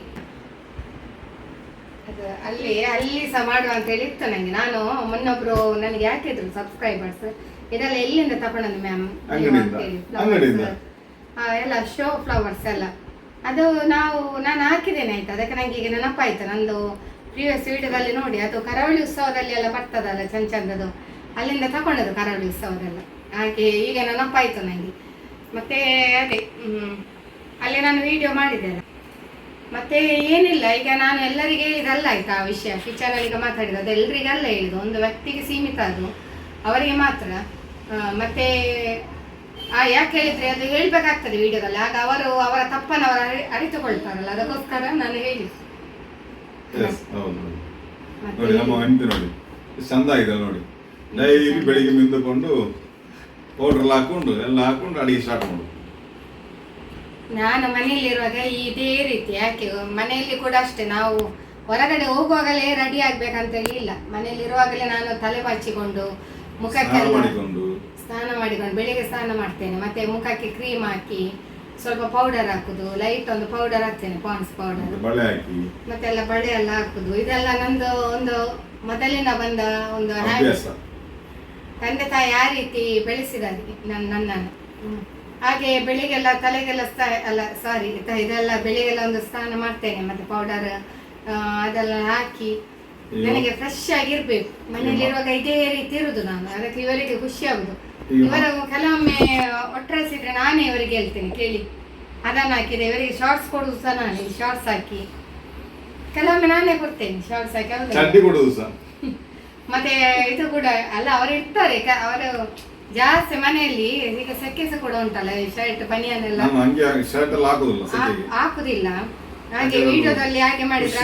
ಅದು ಅಲ್ಲಿ ಸಹ ಮಾಡುವ ಅಂತ ಹೇಳಿ ಇತ್ತು ನನಗೆ. ನಾನು ಮೊನ್ನೊಬ್ರು ನನಗೆ ಹಾಕಿದ್ರು ಸಬ್ಸ್ಕ್ರೈಬರ್ಸ್, ಇದೆಲ್ಲ ಎಲ್ಲಿಂದ ತಗೊಂಡದ್ದು ಮ್ಯಾಮ್ ಎಲ್ಲ ಶೋ ಫ್ಲವರ್ಸ್ ಎಲ್ಲ. ಅದು ನಾನು ಹಾಕಿದ್ದೇನೆ ಆಯ್ತು. ಅದಕ್ಕೆ ನನಗೆ ಈಗ ನೆನಪಾಯ್ತು, ನಂದು ಪ್ರೀವಿಯಸ್ ವಿಡಿಯೋದಲ್ಲಿ ನೋಡಿ, ಅದು ಕರಾವಳಿ ಉತ್ಸವದಲ್ಲಿ ಎಲ್ಲ ಬರ್ತದಲ್ಲ ಚಂದದು, ಅಲ್ಲಿಂದ ತಗೊಂಡದ್ದು ಕರಾವಳಿ ಉತ್ಸವದೆಲ್ಲ. ಹಾಗೆ ಈಗ ನೆನಪಾಯ್ತು ನನಗೆ. ಮತ್ತೆ ಅದೇ ಅಲ್ಲಿ ನಾನು ವಿಡಿಯೋ ಮಾಡಿದ್ದೇನೆ. ಮತ್ತೆ ಏನಿಲ್ಲ, ಈಗ ನಾನು ಎಲ್ಲರಿಗೆ ಹೇಳಿದಲ್ಲ ಆಯ್ತಾ ಆ ವಿಷಯ. ಕಿಚನಲ್ಲಿ ಈಗ ಮಾತಾಡಿದ್ದು ಅದು ಎಲ್ರಿಗೆಲ್ಲ ಹೇಳಿದ್ದು, ಒಂದು ವ್ಯಕ್ತಿಗೆ ಸೀಮಿತ, ಅದು ಅವರಿಗೆ ಮಾತ್ರ. ಮತ್ತೆ ಯಾಕೆ ಹೇಳಿದ್ರೆ ಅದು ಹೇಳ್ಬೇಕಾಗ್ತದೆ ವಿಡಿಯೋದಲ್ಲಿ, ಆಗ ಅವರ ತಪ್ಪನ್ನು ಅವರು ಅರಿತುಕೊಳ್ತಾರಲ್ಲ, ಅದಕ್ಕೋಸ್ಕರ ನಾನು ಹೇಳಿ. ನೋಡಿ ನಮ್ಮ ಹೆಂಡತಿ ನೋಡಿ ಚಂದ ಆಗಿದೆ ನೋಡಿ. ಡೈಲಿ ಬೆಳಿಗ್ಗೆ ಮಿಂದುಕೊಂಡು ಪೌಡರ್ ಹಾಕೊಂಡು ಎಲ್ಲ ಹಾಕೊಂಡು ಅಡಿಗೆ ಸ್ಟಾರ್ಟ್ ಮಾಡೋದು. ನಾನು ಮನೆಯಲ್ಲಿರುವಾಗ ಇದೇ ರೀತಿ. ಯಾಕೆ ಮನೆಯಲ್ಲಿ ಕೂಡ ಅಷ್ಟೇ, ನಾವು ಹೊರಗಡೆ ಹೋಗುವಾಗಲೇ ರೆಡಿ ಆಗ್ಬೇಕಂತ ಇಲ್ಲ. ಮನೆಯಲ್ಲಿರುವಾಗಲೇ ನಾನು ತಲೆ ಬಾಚಿಕೊಂಡು ಮುಖಕ್ಕೆ ಸ್ನಾನ ಮಾಡಿಕೊಂಡು ಬೆಳಿಗ್ಗೆ ಸ್ನಾನ ಮಾಡ್ತೇನೆ. ಮತ್ತೆ ಮುಖಕ್ಕೆ ಕ್ರೀಮ್ ಹಾಕಿ ಸ್ವಲ್ಪ ಪೌಡರ್ ಹಾಕುದು, ಲೈಟ್ ಒಂದು ಪೌಡರ್ ಹಾಕ್ತೇನೆ, ಪಾಂಡ್ಸ್ ಪೌಡರ್, ಮತ್ತೆಲ್ಲ ಬಳೆ ಎಲ್ಲ ಹಾಕುದು. ಇದೆಲ್ಲ ನಂದು ಒಂದು ಮೊದಲಿನ ಬಂದ ಒಂದು ಹ್ಯಾಬಿಟ್. ತಂದೆ ತಾಯಿ ಆ ರೀತಿ ಬೆಳೆಸಿದಾರೆ ನನ್ನನ್ನು. ಹಾಗೆ ಬೆಳಿಗ್ಗೆಲ್ಲ ತಲೆಗೆಲ್ಲ ಇದೆಲ್ಲ ಬೆಳಿಗ್ಗೆಲ್ಲ ಒಂದು ಸ್ನಾನ ಮಾಡ್ತೇನೆ. ಮತ್ತೆ ಪೌಡರ್ ಅದೆಲ್ಲ ಹಾಕಿ ನನಗೆ ಫ್ರೆಶ್ ಆಗಿರ್ಬೇಕು. ಮನೆಯಲ್ಲಿರುವಾಗ ಇದೇ ರೀತಿ ಇರುದು ನಾನು. ಅದಕ್ಕೆ ಇವರಿಗೆ ಖುಷಿ ಆಗುದು. ಇವರ ಕೆಲವೊಮ್ಮೆ ಒಟ್ಟರಸಿದ್ರೆ ನಾನೇ ಇವರಿಗೆ ಹೇಳ್ತೇನೆ, ಕೇಳಿ ಅದನ್ನ ಹಾಕಿದೆ. ಇವರಿಗೆ ಶಾರ್ಟ್ಸ್ ಕೊಡುದು ಸಹ ನಾನೇ, ಶಾರ್ಟ್ಸ್ ಹಾಕಿ ಕೆಲವೊಮ್ಮೆ ನಾನೇ ಕೊಡ್ತೇನೆ ಶಾರ್ಟ್ಸ್ ಹಾಕಿ. ಮತ್ತೆ ಇದು ಕೂಡ ಅಲ್ಲ, ಅವರು ಇರ್ತಾರೆ ಅವರು ಜಾಸ್ತಿ ಮನೆಯಲ್ಲಿ. ಈಗ ಸೆಕೆಸ ಕೂಡ ಉಂಟಲ್ಲ, ಶರ್ಟ್ ಬನಿಯನ್ ಎಲ್ಲ ಹಾಕುದಿಲ್ಲ. ಹಾಗೆ ವಿಡಿಯೋದಲ್ಲಿ ಹಾಗೆ ಮಾಡಿದ್ರೆ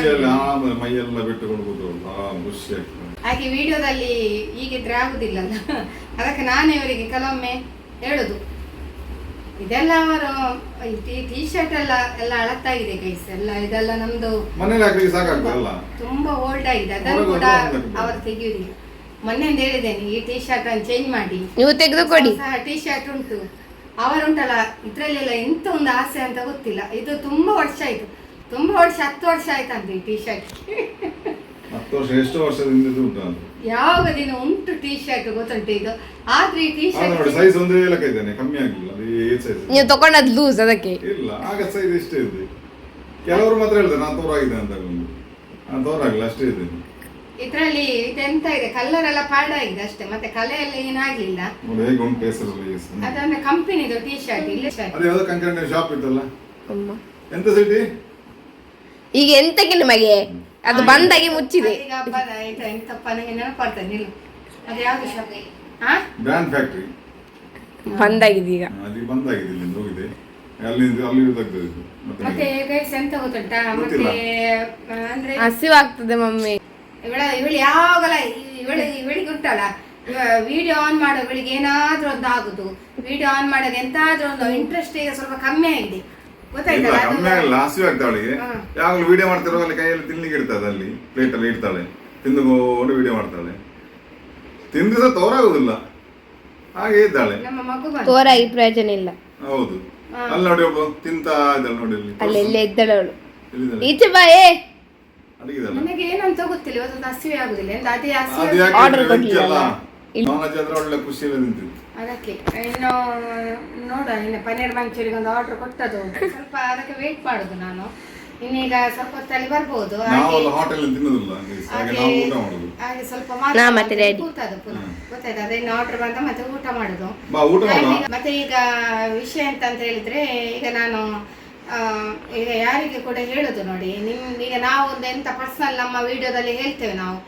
ಹಾಗೆ ವಿಡಿಯೋದಲ್ಲಿ ಹೀಗಿದ್ರೆ ಆಗುದಿಲ್ಲಲ್ಲ. ಅದಕ್ಕೆ ನಾನು ಇವರಿಗೆ ಕೆಲವೊಮ್ಮೆ ಹೇಳುದು, ಇದೆಲ್ಲ ಅವರು ಟೀ ಶರ್ಟ್ ಎಲ್ಲ ಅಳತ್ತಾಗಿದೆ ಗೈಸ್, ಎಲ್ಲ ಇದೆಲ್ಲ ನಮ್ದು ಮನೇಲಿ ಹಾಕ್ಲಿಕ್ಕೆ ಸಾಕಾಗ್ತದಲ್ಲ. ತುಂಬಾ ಓಲ್ಡ್ ಆಗಿದೆ, ಅದನ್ನು ಕೂಡ ಅವರು ತೆಗೆಯುವುದಿಲ್ಲ. ಮೊನ್ನೆಂದು ಹೇಳಿದ್ದೇನೆ ಈ ಟೀ ಶರ್ಟ್ ಅನ್ನು ಚೇಂಜ್ ಮಾಡಿ ನೀವು ತೆಗೆದುಕೊಡಿ. ಟೀ ಶರ್ಟ್ ಉಂಟು ಅವರುಂಟಲ್ಲ, ಇದ್ರಲ್ಲೆಲ್ಲ ಎಂತ ಒಂದು ಆಸೆ ಅಂತ ಗೊತ್ತಿಲ್ಲ. ಇದು ತುಂಬಾ ವರ್ಷ ಆಯ್ತು, ತುಂಬಾ ವರ್ಷ 10 ವರ್ಷ ಆಯ್ತಂತೆ ಈ ಟೀ ಶರ್ಟ್. 10 ವರ್ಷ ಎಷ್ಟು ವರ್ಷದಿಂದ ಇದು ಉಂಟು ಅದು? ಯಾವ ದಿನ ಉಂಟು ಟೀ ಶರ್ಟ್ ಗೊತ್ತುಂಟು ಇದು. ಆದ್ರೆ ಈ ಟೀ ನೋಡಿ ಶರ್ಟ್ ಸೈಜ್ ಒಂದೇ ಲೆಕ್ಕ ಇದ್ದೇನೆ, ಕಮ್ಮಿ ಆಗಿಲ್ಲ. ಅದು ಈ ಸೈಜ್ ನೀವು ತಗೊಂಡದ್ ಲೂಸ್ ಅದಕ್ಕೆ ಇಲ್ಲ, ಆಗ ಸೈಜ್ ಇಷ್ಟೇ ಇದೆ. ಕೆಲವರು ಮಾತ್ರ ಹೇಳ್ತಾರೆ ನಾನು ತೋರಾಗಿದೆ ಅಂತ, ನಾನು ತೋರಾಗಿಲ್ಲ ಅಷ್ಟೇ ಇದ್ದೇನೆ. ಇದ್ರಲ್ಲಿ ಇದೆಂತ ಇದೆ, ಕಲರ್ ಎಲ್ಲ ಪಾಡಾಗಿದೆ ಅಷ್ಟೇ, ಮತ್ತೆ ಕಲೆ ಎಲ್ಲ ಏನಾಗ್ಲಿಲ್ಲ. ನೋಡಿ ಹೇಗೆ ಉಂಟು ಹೆಸರಲ್ಲಿ. ಅದೊಂದು ಕಂಪನಿದು ಟೀ ಶರ್ಟ್ ಇಲ್ಲಿ ಶರ್ಟ್. ಅದು ಯಾವ್ದೋ ಕಂಕಣ ಶಾಪ್ ಇತ್ತಲ್ಲ, ಅಮ್ಮ ಎಂತ ಸಿಟಿ ಈಗ ಎಂತಕ್ಕೆ ನಿಮಗೆ ಅದು ಬಂದಾಗಿ ಮುಚ್ಚಿದೆ. ಈಗ ಹಬ್ಬದ ಆಯ್ತು, ಎಂತಪ್ಪ ನನಗೆ ನೆನಪಾಡ್ತದೆ ನಿಲ್ಲು. ಅದು ಯಾವ್ದು ಶಾಪ್? ಹಾ, ಬ್ರ್ಯಾಂಡ್ ಫ್ಯಾಕ್ಟ್ರಿ ಬಂದಾಗಿದೆ ಈಗ. ಅಲ್ಲಿ ಬಂದಾಗಿದೆ, ಇಲ್ಲಿಂದ ಹೋಗಿದೆ, ಅಲ್ಲಿ ತೆಗ್ದಿದ್ದು. ಮತ್ತೆ ಗೈಸ್ ಎಂತ ಗೊತ್ತುಂಟಾ, ಮತ್ತೆ ಅಂದ್ರೆ ಹಸಿವಾಗ್ತದೆ ಮಮ್ಮಿ. ಇವಳು ಯಾವಾಗಲ ಇವಳಿಗೆ ಉಂಟಲ್ಲ, ವಿಡಿಯೋ ಆನ್ ಮಾಡೋ ಇವಳಿಗೆ ಏನಾದ್ರೂ ಒಂದು ಆಗುದು. ವಿಡಿಯೋ ಆನ್ ಮಾಡೋದು ಎಂತಾದ್ರೂ ಒಂದು ಇಂಟ್ರೆಸ್ಟ್ ಈಗ ಸ್ವಲ್ಪ ಕಮ್ಮಿ ಆಗಿದೆ, ಗೊತ್ತಾಯ್ತಲ್ಲ. ಕಮ್ಮಿ ಆಗಲ್ಲ, ಹಸಿವು ಆಗ್ತಾಳೆ ಅವಳಿಗೆ. ಯಾವಾಗಲೂ ವಿಡಿಯೋ ಮಾಡ್ತಿರೋ ಅಲ್ಲಿ ಕೈಯಲ್ಲಿ ತಿನ್ಲಿಕ್ಕೆ ಇಡ್ತದೆ, ಅಲ್ಲಿ ಪ್ಲೇಟ್ ಅಲ್ಲಿ ಇಡ್ತಾಳೆ, ತಿಂದುಕೊಂಡು ವಿಡಿಯೋ ಮಾಡ್ತಾಳೆ. ತಿಂದು ಸಹ ತೋರಾಗುದಿಲ್ಲ, ಹಾಗೆ ಇದ್ದಾಳೆ. ನಮ್ಮ ಮಗು ತೋರಾಗಿ ಪ್ರಯೋಜನ ಇಲ್ಲ. ಹೌದು, ಅಲ್ಲಿ ನೋಡಿ ಒಬ್ಬ ತಿಂತಾ ಇದ್ದಾಳೆ ನೋಡಿ, ಅಲ್ಲೆಲ್ಲ ಇದ್ದಳು ಅವಳು. ಎಲ್ಲಿದ್ದಾಳೆ? ಈಚೆ ಬಾಯೇ ಅಡಿಗಿದಲ್ಲ. ನನಗೆ ಏನಂತ ಗೊತ್ತಿಲ್ಲ, ಇವತ್ತು ಹಸಿವೆ ಆಗುದಿಲ್ಲ ಎಂತ ಅದೇ ಅದು ಹಸಿವೆ. ಯಾಕೆ ಆರ್ಡರ್ ವೆಜ್ ಅಲ್ಲ, ಇಲ್ಲ. ನಾನ್ ವೆಜ್ ಆದ್ರೆ ಒಳ್ಳೆ ಖುಷಿಯಲ್ಲಿ ನಿಂತಿತ್ತು. ಅದಕ್ಕೆ ಇನ್ನು ನೋಡ, ಇನ್ನು ಪನ್ನೀರ್ ಮಂಚೂರಿಗೆ ಒಂದು ಆರ್ಡರ್ ಕೊಟ್ಟದು ಉಂಟು. ಸ್ವಲ್ಪ ಅದಕ್ಕೆ ವೇಟ್ ಮಾಡುದು ನಾನು. ಇನ್ನೀಗ ಸ್ವಲ್ಪ ಹೊತ್ತಲ್ಲಿ ಬರ್ಬೋದು. ನಾವಲ್ಲ ಹೋಟೆಲ್ ತಿನ್ನೋದಿಲ್ಲ, ಹಾಗೆ ನಾವು ಊಟ ಮಾಡುದು. ಹಾಗೆ ಸ್ವಲ್ಪ ನಾ ಮತ್ತೆ ready. ಕೂತದು ಪುನಃ, ಗೊತ್ತಾಯ್ತು. ಅದೇ ಆರ್ಡರ್ ಬಂದ ಮತ್ತೆ ಊಟ ಮಾಡುದು. ಬಾ ಊಟ ಮಾಡುವ. ಮತ್ತೆ ಈಗ ವಿಷಯ ಎಂತ ಹೇಳಿದ್ರೆ, ಈಗ ನಾನು ಈಗ ಯಾರಿಗೆ ಕೂಡ ಹೇಳುದು ನೋಡಿ, ಈಗ ನಾವು ಒಂದು ಎಂತ ಪರ್ಸನಲ್ ನಮ್ಮ ವಿಡಿಯೋದಲ್ಲಿ ಹೇಳ್ತೇವೆ ನಾವು.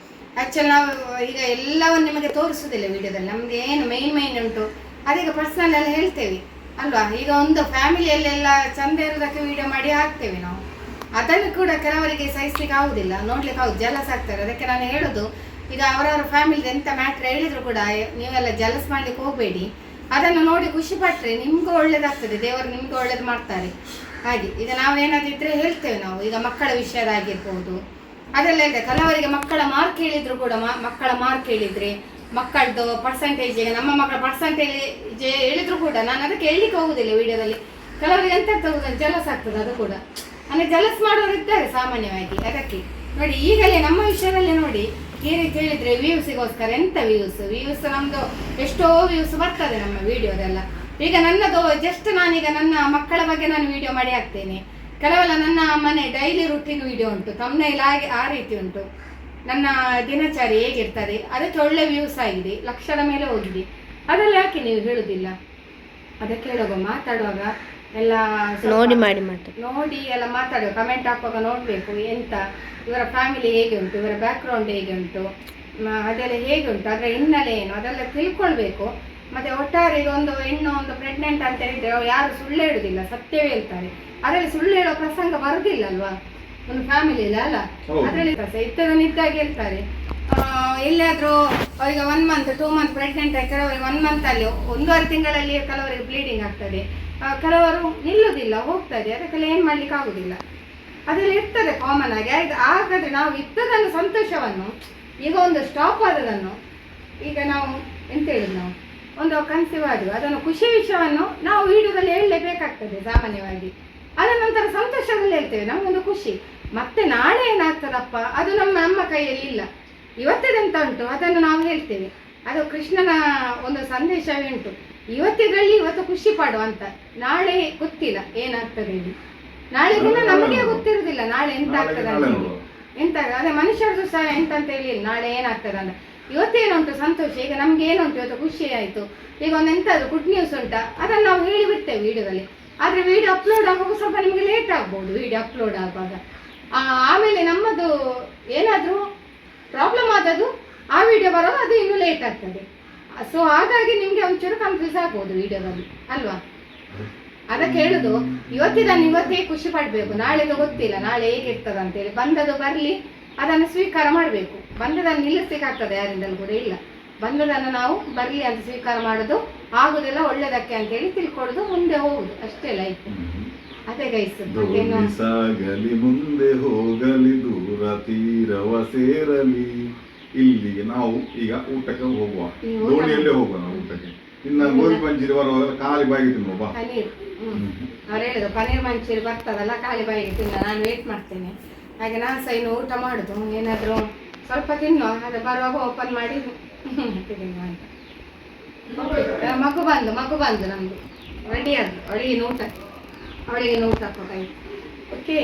ಆಕ್ಚುಲಿ ನಾವು ಈಗ ಎಲ್ಲವನ್ನು ನಿಮಗೆ ತೋರಿಸುದಿಲ್ಲ ವಿಡಿಯೋದಲ್ಲಿ, ನಮ್ಗೆ ಏನು ಮೈನ್ ಉಂಟು ಅದೀಗ ಪರ್ಸನಲ್ ಎಲ್ಲ ಹೇಳ್ತೇವೆ ಅಲ್ವಾ. ಈಗ ಒಂದು ಫ್ಯಾಮಿಲಿಯಲ್ಲೆಲ್ಲ ಚಂದ ಇರೋದಕ್ಕೆ ವಿಡಿಯೋ ಮಾಡಿ ಹಾಕ್ತೇವೆ ನಾವು. ಅದನ್ನು ಕೂಡ ಕೆಲವರಿಗೆ ಸಹಿಸ್ಲಿಕ್ಕೆ ಆಗುದಿಲ್ಲ, ನೋಡ್ಲಿಕ್ಕೆ ಆಗುದು, ಜಲಸ್ ಆಗ್ತಾರೆ. ಅದಕ್ಕೆ ನಾನು ಹೇಳುದು, ಈಗ ಅವರವರ ಫ್ಯಾಮಿಲಿದು ಎಂತ ಮ್ಯಾಟ್ರ್ ಹೇಳಿದ್ರು ಕೂಡ ನೀವೆಲ್ಲ ಜಲಸ್ ಮಾಡ್ಲಿಕ್ಕೆ ಹೋಗಬೇಡಿ. ಅದನ್ನು ನೋಡಿ ಖುಷಿ ಪಟ್ರೆ ನಿಮ್ಗೂ ಒಳ್ಳೇದಾಗ್ತದೆ, ದೇವರು ನಿಮ್ಗೂ ಒಳ್ಳೇದು ಮಾಡ್ತಾರೆ. ಹಾಗೆ ಈಗ ನಾವೇನಾದಿದ್ರೆ ಹೇಳ್ತೇವೆ ನಾವು. ಈಗ ಮಕ್ಕಳ ವಿಷಯದಾಗಿರ್ಬೋದು ಅದೆಲ್ಲ ಇದೆ. ಕೆಲವರಿಗೆ ಮಕ್ಕಳ ಮಾರ್ಕ್ ಹೇಳಿದ್ರು ಕೂಡ, ಮಕ್ಕಳ ಮಾರ್ಕ್ ಹೇಳಿದ್ರೆ ಮಕ್ಕಳದು ಪರ್ಸೆಂಟೇಜ್, ಈಗ ನಮ್ಮ ಮಕ್ಕಳ ಪರ್ಸೆಂಟೇಜ್ ಹೇಳಿದ್ರು ಕೂಡ ನಾನು ಅದಕ್ಕೆ ಹೇಳಲಿಕ್ಕೆ ಹೋಗುದಿಲ್ಲ ವಿಡಿಯೋದಲ್ಲಿ. ಕೆಲವರಿಗೆ ಎಂತ ಆಗ್ತದೆ, ಜಲಸ್ ಆಗ್ತದೆ. ಅದು ಕೂಡ ಅಂದರೆ ಜಲಸ್ ಮಾಡೋರು ಇದ್ದಾರೆ ಸಾಮಾನ್ಯವಾಗಿ. ಅದಕ್ಕೆ ನೋಡಿ, ಈಗಲೇ ನಮ್ಮ ವಿಷಯದಲ್ಲಿ ನೋಡಿ ಈ ರೀತಿ ಹೇಳಿದ್ರೆ ವ್ಯೂಸಿಗೋಸ್ಕರ ಎಂತ ವ್ಯೂಸ್ ನಮ್ದು ಎಷ್ಟೋ ವ್ಯೂಸ್ ಬರ್ತದೆ ನಮ್ಮ ವಿಡಿಯೋದೆಲ್ಲ. ಈಗ ನನ್ನದು ಜಸ್ಟ್ ನಾನೀಗ ನನ್ನ ಮಕ್ಕಳ ಬಗ್ಗೆ ನಾನು ವಿಡಿಯೋ ಮಾಡಿ ಹಾಕ್ತೇನೆ. ಕೆಲವೆಲ್ಲ ನನ್ನ ಮನೆ ಡೈಲಿ ರುಟೀನ್ ವಿಡಿಯೋ ಉಂಟು, ತಮ್ಮನೇಲಿ ಹಾಗೆ ಆ ರೀತಿ ಉಂಟು. ನನ್ನ ದಿನಚರಿ ಹೇಗಿರ್ತದೆ ಅದಕ್ಕೆ ಒಳ್ಳೆ ವ್ಯೂಸ್ ಆಗಿದೆ, ಲಕ್ಷದ ಮೇಲೆ ಹೋಗಿದೆ. ಅದೆಲ್ಲ ಯಾಕೆ ನೀವು ಹೇಳುದಿಲ್ಲ? ಅದಕ್ಕೆ ಹೇಳುವಾಗ ಮಾತಾಡುವಾಗ ಎಲ್ಲ ನೋಡಿ ಮಾಡಿ ಮಾತಾಡಿ, ನೋಡಿ ಎಲ್ಲ ಮಾತಾಡುವ, ಕಮೆಂಟ್ ಹಾಕುವಾಗ ನೋಡಬೇಕು ಎಂತ ಇವರ ಫ್ಯಾಮಿಲಿ ಹೇಗೆ ಉಂಟು, ಇವರ ಬ್ಯಾಕ್ಗ್ರೌಂಡ್ ಹೇಗೆ ಉಂಟು, ಅದೆಲ್ಲ ಹೇಗೆ ಉಂಟು, ಅದರ ಹಿನ್ನೆಲೆ ಏನು, ಅದೆಲ್ಲ ತಿಳ್ಕೊಳ್ಬೇಕು. ಮತ್ತೆ ಒಟ್ಟಾರೆ ಈಗ ಒಂದು ಹೆಣ್ಣು ಒಂದು ಪ್ರೆಗ್ನೆಂಟ್ ಅಂತ ಹೇಳಿದ್ರೆ ಯಾರು ಸುಳ್ಳು ಹೇಳುದಿಲ್ಲ, ಸತ್ಯವೇ ಹೇಳ್ತಾರೆ. ಅದರಲ್ಲಿ ಸುಳ್ಳು ಹೇಳೋ ಪ್ರಸಂಗ ಬರುದಿಲ್ಲ ಅಲ್ವಾ ಒಂದು ಫ್ಯಾಮಿಲಿಯಲ್ಲಿ ಅಲ್ಲ. ಅದರಲ್ಲಿ ಇದ್ದದನ್ನಿದ್ದಾಗಿ ಹೇಳ್ತಾರೆ. ಎಲ್ಲಿಯಾದ್ರೂ ಅವರಿಗೆ 1 month 2 month ಪ್ರೆಗ್ನೆಂಟ್ ಆಗಿ, ಕೆಲವರಿಗೆ 1 month ಅಲ್ಲಿ 1.5 ತಿಂಗಳಲ್ಲಿ ಕೆಲವರಿಗೆ ಬ್ಲೀಡಿಂಗ್ ಆಗ್ತದೆ, ಕೆಲವರು ನಿಲ್ಲುವುದಿಲ್ಲ, ಹೋಗ್ತದೆ. ಅದಕ್ಕೆಲ್ಲ ಏನು ಮಾಡ್ಲಿಕ್ಕೆ ಆಗುದಿಲ್ಲ, ಅದೆಲ್ಲ ಇರ್ತದೆ ಕಾಮನ್ ಆಗಿ. ಹಾಗಾದ್ರೆ ನಾವು ಇದ್ದದನ್ನು ಸಂತೋಷವನ್ನು, ಈಗ ಒಂದು ಸ್ಟಾಪ್ ಆದದನ್ನು, ಈಗ ನಾವು ಎಂತ ಹೇಳಿದ್, ನಾವು ಒಂದು ಕನ್ಸೀವ್ ಆದ್ವಿ, ಅದನ್ನು ಖುಷಿ ವಿಷಯವನ್ನು ನಾವು ವಿಡಿಯೋದಲ್ಲಿ ಹೇಳಲೇಬೇಕಾಗ್ತದೆ ಸಾಮಾನ್ಯವಾಗಿ. ಅದರ ನಂತರ ಸಂತೋಷದಲ್ಲಿ ಹೇಳ್ತೇವೆ, ನಮಗೊಂದು ಖುಷಿ. ಮತ್ತೆ ನಾಳೆ ಏನಾಗ್ತದಪ್ಪ ಅದು ನಮ್ಮ ಕೈಯಲ್ಲಿ ಇಲ್ಲ. ಇವತ್ತದಂತ ಉಂಟು ಅದನ್ನು ನಾವು ಹೇಳ್ತೇವೆ. ಅದು ಕೃಷ್ಣನ ಒಂದು ಸಂದೇಶವೇ ಉಂಟು, ಇವತ್ತಿದ್ರಲ್ಲಿ ಇವತ್ತು ಖುಷಿ ಪಡುವ ಅಂತ. ನಾಳೆ ಗೊತ್ತಿಲ್ಲ ಏನಾಗ್ತದೆ ಇಲ್ಲಿ, ನಾಳೆ ದಿನ ನಮಗೆ ಗೊತ್ತಿರುವುದಿಲ್ಲ ನಾಳೆ ಎಂತ ಆಗ್ತದೆ ಅಂತ ಹೇಳಿ. ಎಂತ ಅದೇ ಮನುಷ್ಯರದ್ದು ಸಹ ಎಂತ ಅಂತ ಹೇಳಿ ನಾಳೆ ಏನಾಗ್ತದೆ ಅಂತ. ಇವತ್ತೇನುಂಟು ಸಂತೋಷ, ಈಗ ನಮ್ಗೆ ಏನುಂಟು ಇವತ್ತು ಖುಷಿ ಆಯ್ತು. ಈಗ ಒಂದು ಎಂಥದ್ದು ಗುಡ್ ನ್ಯೂಸ್ ಉಂಟಾ ಅದನ್ನು ನಾವು ಹೇಳಿಬಿಡ್ತೇವೆ ವಿಡಿಯೋದಲ್ಲಿ. ಆದರೆ ವಿಡಿಯೋ ಅಪ್ಲೋಡ್ ಆಗುವಾಗ ಸ್ವಲ್ಪ ನಿಮಗೆ ಲೇಟ್ ಆಗ್ಬೋದು ವಿಡಿಯೋ ಅಪ್ಲೋಡ್ ಆಗುವಾಗ. ಆಮೇಲೆ ನಮ್ಮದು ಏನಾದರೂ ಪ್ರಾಬ್ಲಮ್ ಆದದ್ದು ಆ ವಿಡಿಯೋ ಬರೋದು ಅದು ಇನ್ನೂ ಲೇಟ್ ಆಗ್ತದೆ. ಸೊ ಹಾಗಾಗಿ ನಿಮಗೆ ಒಂಚೂರು ಕನ್ಫ್ಯೂಸ್ ಆಗ್ಬೋದು ವಿಡಿಯೋದಲ್ಲಿ ಅಲ್ವಾ. ಅದಕ್ಕೆ ಹೇಳುದು, ಇವತ್ತಿದನ್ನು ಇವತ್ತೇ ಖುಷಿ ಪಡಬೇಕು, ನಾಳೆದು ಗೊತ್ತಿಲ್ಲ ನಾಳೆ ಹೇಗಿರ್ತದೆ ಅಂತೇಳಿ. ಬಂದದು ಬರಲಿ, ಅದನ್ನು ಸ್ವೀಕಾರ ಮಾಡಬೇಕು. ಬಂದದನ್ನು ನಿಲ್ಲಿಸ್ಲಿಕ್ಕಾಗ್ತದೆ ಯಾರಿಂದಲೂ ಕೂಡ ಇಲ್ಲ. ಬಂದದನ್ನು ನಾವು ಬರಲಿ ಅಂತ ಸ್ವೀಕಾರ ಮಾಡೋದು, ಆಗುದೆಲ್ಲ ಒಳ್ಳೇದಕ್ಕೆ ಅಂತೇಳಿ ತಿಳ್ಕೊಳ್ಳೋದು, ಮುಂದೆ ಹೋಗುದು, ಅಷ್ಟೇ ಲೈಫ್. ಅದೇ ಗೈಸ್. ಸಾಗಲಿ ಮುಂದೆ ಹೋಗಲಿ ದೂರ ತೀರವ ಸೇರಲಿ. ಇಲ್ಲಿಗೆ ನಾವು ಈಗ ಊಟಕ್ಕೆ ಹೋಗುವ, ದೋಣಿಯಲ್ಲೇ ಹೋಗುವ ನಾವು ಊಟಕ್ಕೆ. ಇನ್ನ ಗೋಬಿ ಮಂಚೂರಿ ಬರುವಾಗ ಖಾಲಿ ಬಾಯಿಗೆ ತಿನ್ನುವ ಬಾ. ಪನೀರ್ ಅವ್ರು ಹೇಳಿದ್ರು ಪನೀರ್ ಮಂಚೂರಿ ಬರ್ತದಲ್ಲ ಖಾಲಿ ಬಾಯಿಗೆ ತಿನ್ನ, ನಾನು ವೇಟ್ ಮಾಡ್ತೇನೆ. ಹಾಗೆ ನಾನು ಸಹ ಇನ್ನು ಊಟ ಮಾಡುದು, ಏನಾದ್ರು ಸ್ವಲ್ಪ ತಿನ್ನು, ಅದು ಬರುವಾಗ ಓಪನ್ ಮಾಡಿ ತಿನ್ನು ಅಂತ. ಮಗು ಬಂದು ನಮ್ದು ರೆಡಿ ಆದ್ರು, ಅವಳಿಗೆ ಊಟ ಕೊಟ್ಟಾಯ್ತು. ಓಕೆ.